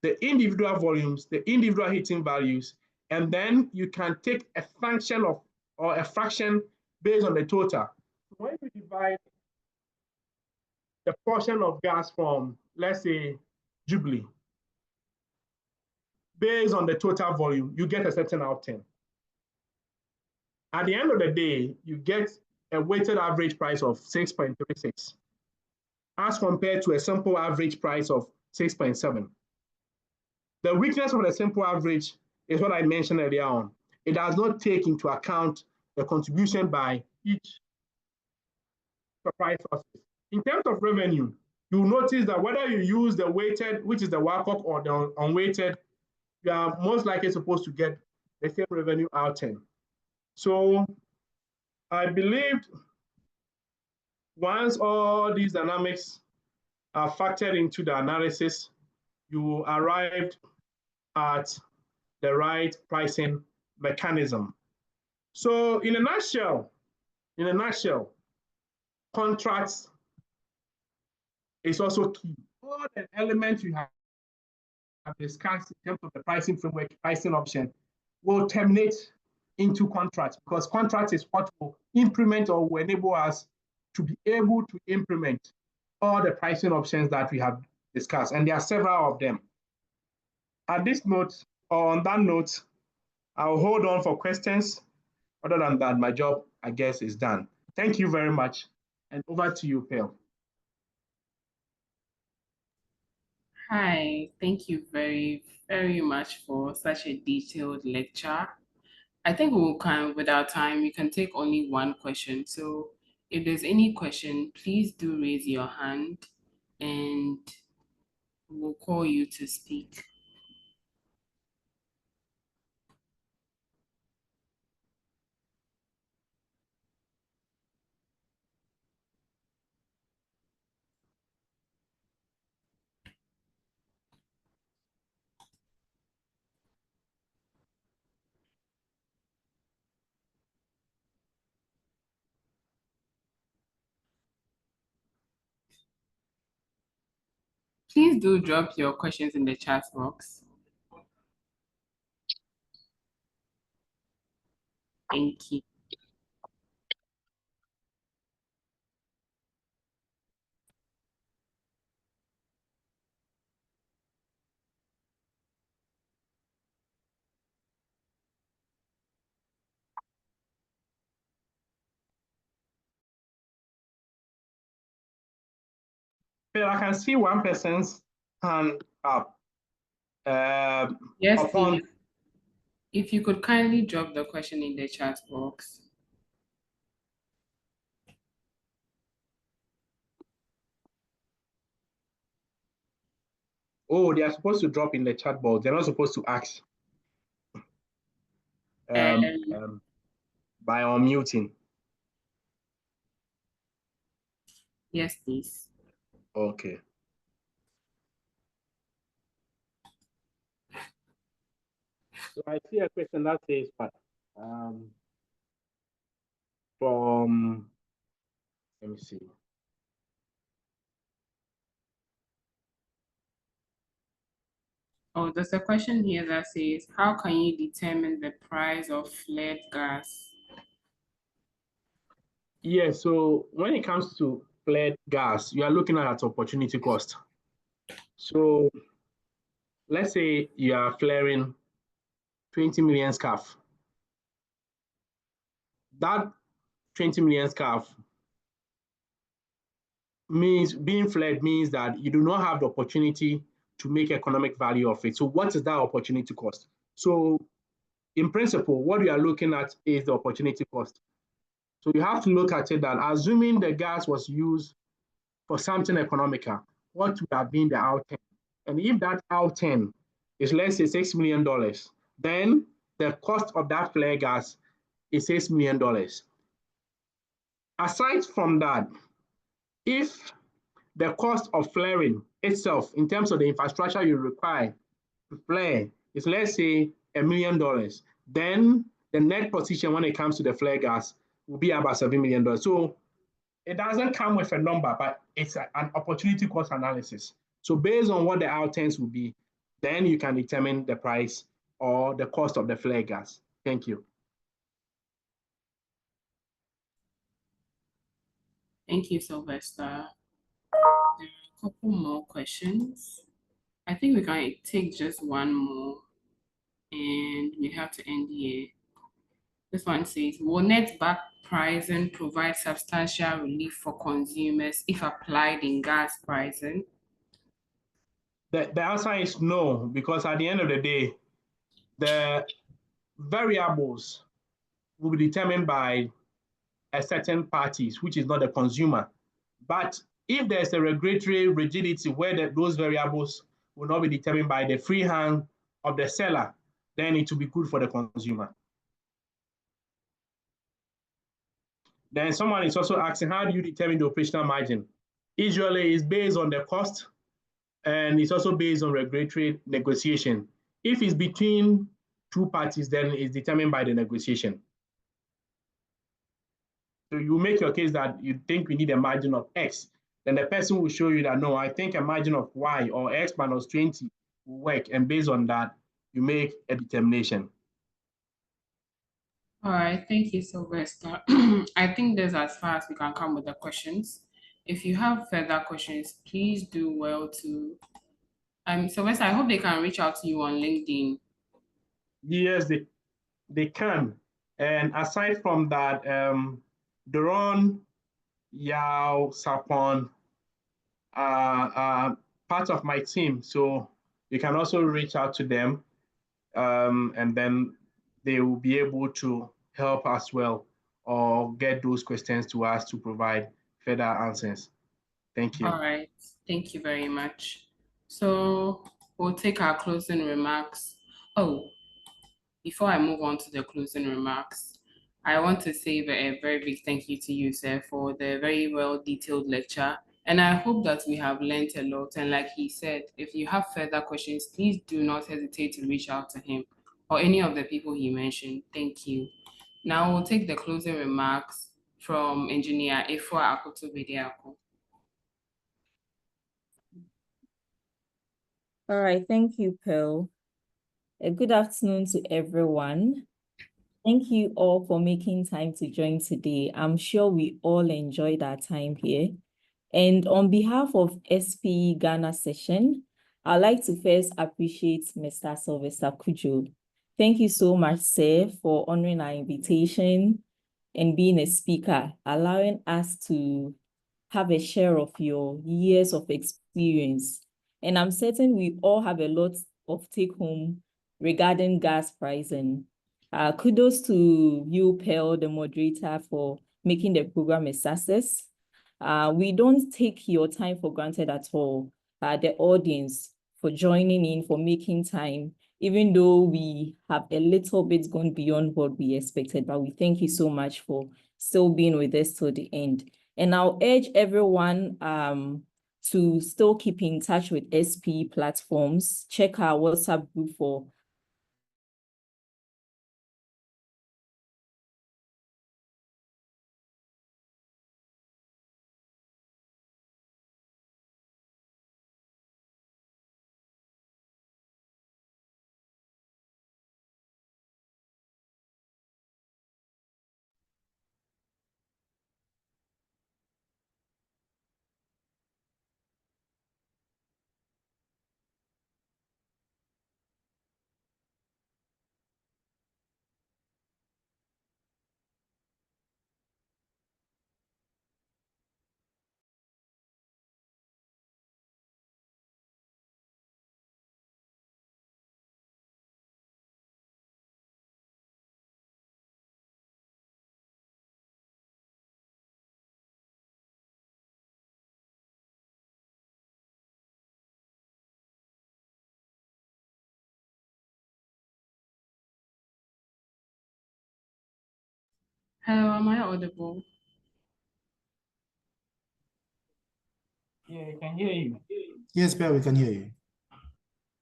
the individual volumes, the individual heating values, and then you can take a function of, or a fraction based on the total. So when you divide the portion of gas from, let's say, Jubilee, based on the total volume, you get a certain outcome. At the end of the day, you get a weighted average price of 6.36 as compared to a simple average price of 6.7. The weakness of the simple average is what I mentioned earlier on. It does not take into account the contribution by each supply sources. In terms of revenue, you'll notice that whether you use the weighted, which is the WACOP, or the unweighted, you are most likely supposed to get the same revenue outcome. So I believe once all these dynamics are factored into the analysis, you arrived at the right pricing mechanism. So in a nutshell, contracts is also key. All the elements you have discussed in terms of the pricing framework, pricing option, will terminate into contracts, because contracts is what will implement or will enable us to be able to implement all the pricing options that we have discussed. And there are several of them. At this note, or on that note, I'll hold on for questions. Other than that, my job, I guess, is done. Thank you very much. And over to you, Pearl. Hi, thank you very, very much for such a detailed lecture. I think with our time, we can take only one question. So if there's any question, please do raise your hand and we'll call you to speak. Please do drop your questions in the chat box. Thank you. Pearl, I can see one person's hand up. Yes, please. If you could kindly drop the question in the chat box. Oh, they are supposed to drop in the chat box. They're not supposed to ask. By unmuting. Yes, please. Okay. So I see a question that says, from, let me see. Oh, there's a question here that says, how can you determine the price of flared gas? Yeah, so when it comes to flared gas, you are looking at opportunity cost. So let's say you are flaring 20 million scarf. That 20 million scarf means being flared means that you do not have the opportunity to make economic value of it. So what is that opportunity cost? So in principle, what we are looking at is the opportunity cost. So you have to look at it that assuming the gas was used for something economical, what would have been the outcome? And if that outcome is, let's say, $6 million, then the cost of that flare gas is $6 million. Aside from that, if the cost of flaring itself, in terms of the infrastructure you require to flare, is, let's say, $1 million, then the net position when it comes to the flare gas will be about $7 million. So it doesn't come with a number, but it's an opportunity cost analysis. So based on what the outcomes will be, then you can determine the price or the cost of the flare gas. Thank you. Thank you, Sylvester. There are a couple more questions. I think we can take just one more and we have to end here. This one says, will net back pricing provide substantial relief for consumers if applied in gas pricing? The answer is no, because at the end of the day, the variables will be determined by a certain parties, which is not the consumer. But if there's a regulatory rigidity where those variables will not be determined by the free hand of the seller, then it will be good for the consumer. Then someone is also asking, how do you determine the operational margin? Usually it's based on the cost and it's also based on regulatory negotiation. If it's between two parties, then it's determined by the negotiation. So you make your case that you think we need a margin of X, then the person will show you that, no, I think a margin of Y or X minus 20 will work. And based on that, you make a determination. All right, thank you, Sylvester. I think that's as far as we can come with the questions. If you have further questions, please do well to Sylvester, I hope they can reach out to you on LinkedIn. Yes, they can. And aside from that, Doron, Yao, Sapon are part of my team. So you can also reach out to them and then they will be able to help as well or get those questions to us to provide further answers. Thank you. All right, thank you very much. So we'll take our closing remarks. Oh, before I move on to the closing remarks, I want to say a very big thank you to you, sir, for the very well detailed lecture. And I hope that we have learned a lot. And like he said, if you have further questions, please do not hesitate to reach out to him or any of the people he mentioned. Thank you. Now we'll take the closing remarks from Engineer Efua Akoto Bediako. All right, thank you, Pearl. A good afternoon to everyone. Thank you all for making time to join today. I'm sure we all enjoyed our time here. And on behalf of SPE Ghana session, I'd like to first appreciate Mr. Sylvester Kujo. Thank you so much, sir, for honoring our invitation and being a speaker, allowing us to have a share of your years of experience. And I'm certain we all have a lot of take home regarding gas pricing. Kudos to you, Pearl, the moderator, for making the program a success. We don't take your time for granted at all. The audience for joining in, for making time, even though we have a little bit gone beyond what we expected, but we thank you so much for still being with us till the end. And I'll urge everyone to still keep in touch with SPE platforms. Check our WhatsApp group for Hello, am I audible? Yeah, I can hear you. Yes, Pearl, we can hear you.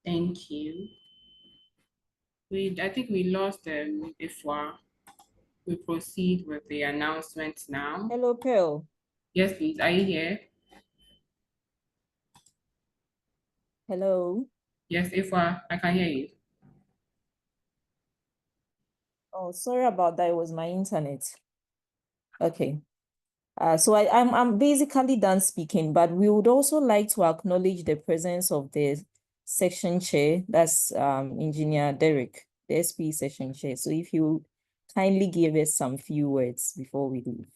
Thank you. I think we lost Ifwa. We proceed with the announcement now. Hello, Pearl. Yes, please. Are you here? Hello. Yes, Ifwa, I can hear you. Oh, sorry about that. It was my internet. Okay. So I'm basically done speaking, but we would also like to acknowledge the presence of the section chair, that's Engineer Derek, the SPE section chair. So if you kindly give us some few words before we leave.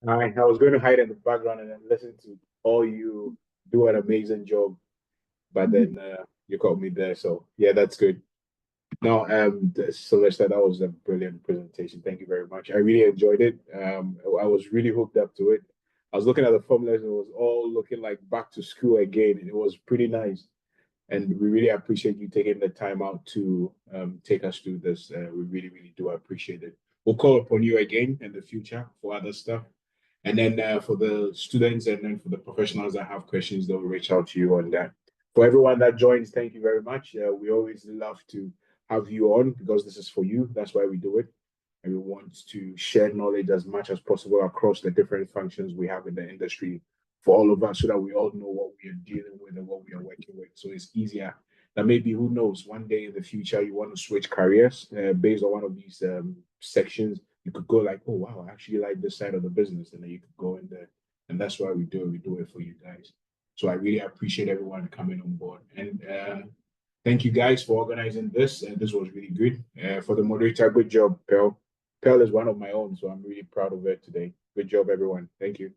I was going to hide in the background and then listen to all you do an amazing job, but then you caught me there. So yeah, that's good. No, Celeste, that was a brilliant presentation. Thank you very much. I really enjoyed it. I was really hooked up to it. I was looking at the formulas and it was all looking like back to school again. It was pretty nice. And we really appreciate you taking the time out to take us through this. We really, really do appreciate it. We'll call upon you again in the future for other stuff. And then for the students and then for the professionals that have questions, they'll reach out to you on that. For everyone that joins, thank you very much. We always love to have you on because this is for you. That's why we do it. And we want to share knowledge as much as possible across the different functions we have in the industry for all of us so that we all know what we are dealing with and what we are working with. So it's easier. That maybe, who knows, one day in the future, you want to switch careers based on one of these sections. You could go like, oh, wow, I actually like this side of the business. And then you could go in there. And that's why we do it. We do it for you guys. So I really appreciate everyone coming on board. And thank you guys for organizing this. And this was really good. For the moderator, good job, Pearl. Pearl is one of my own, so I'm really proud of it today. Good job, everyone. Thank you.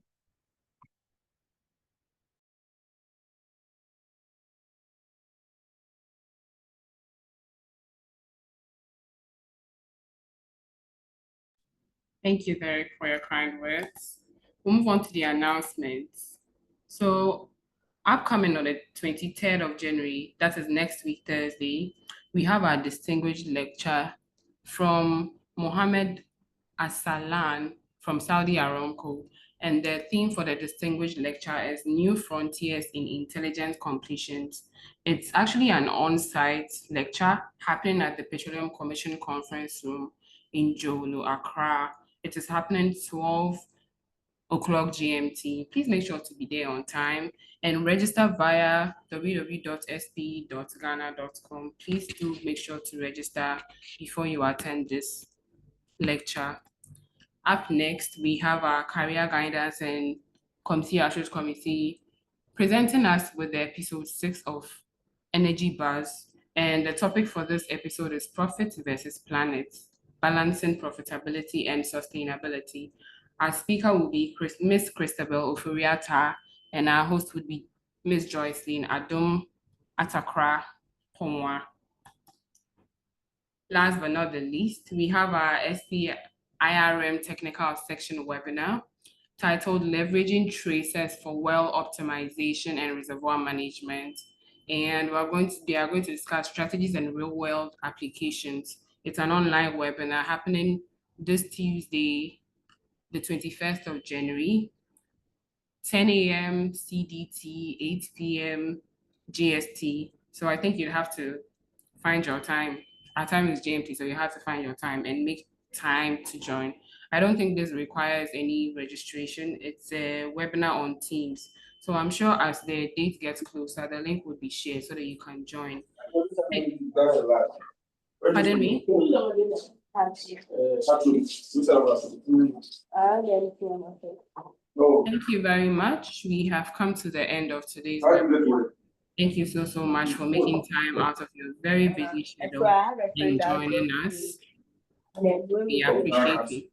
Thank you, Derek, for your kind words. We'll move on to the announcements. So, upcoming on the 23rd of January, that is next week, Thursday, we have our distinguished lecture from Mohammed Asalan from Saudi Aramco. And the theme for the distinguished lecture is New Frontiers in Intelligent Completions. It's actually an on-site lecture happening at the Petroleum Commission Conference Room in Jolo, Accra. It is happening 12 o'clock GMT. Please make sure to be there on time and register via www.spe.ghana.com. Please do make sure to register before you attend this lecture. Up next, we have our Career Guidance and Committee Assurance Committee presenting us with the episode 6 of Energy Buzz. And the topic for this episode is Profit versus Planet, Balancing Profitability and Sustainability. Our speaker will be Miss Christabel Ofuriata, and our host would be Miss Joycelyn Adum Atakra Pomwa. Last but not the least, we have our SPE IRM technical section webinar titled Leveraging Tracers for Well Optimization and Reservoir Management. And they are going to discuss strategies and real-world applications. It's an online webinar happening this Tuesday, the 21st of January, 10 a.m. CDT, 8 p.m. GST. So I think you'd have to find your time. Our time is GMT, so you have to find your time and make time to join. I don't think this requires any registration. It's a webinar on Teams. So I'm sure as the date gets closer, the link will be shared so that you can join. Pardon me? Thank you very much. We have come to the end of today's webinar. Thank you so much for making time out of your very busy schedule and joining us. We appreciate it.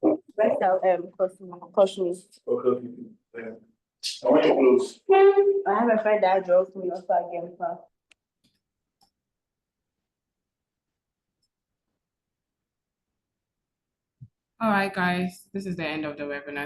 I have a friend that drove me also again. All right, guys, this is the end of the webinar.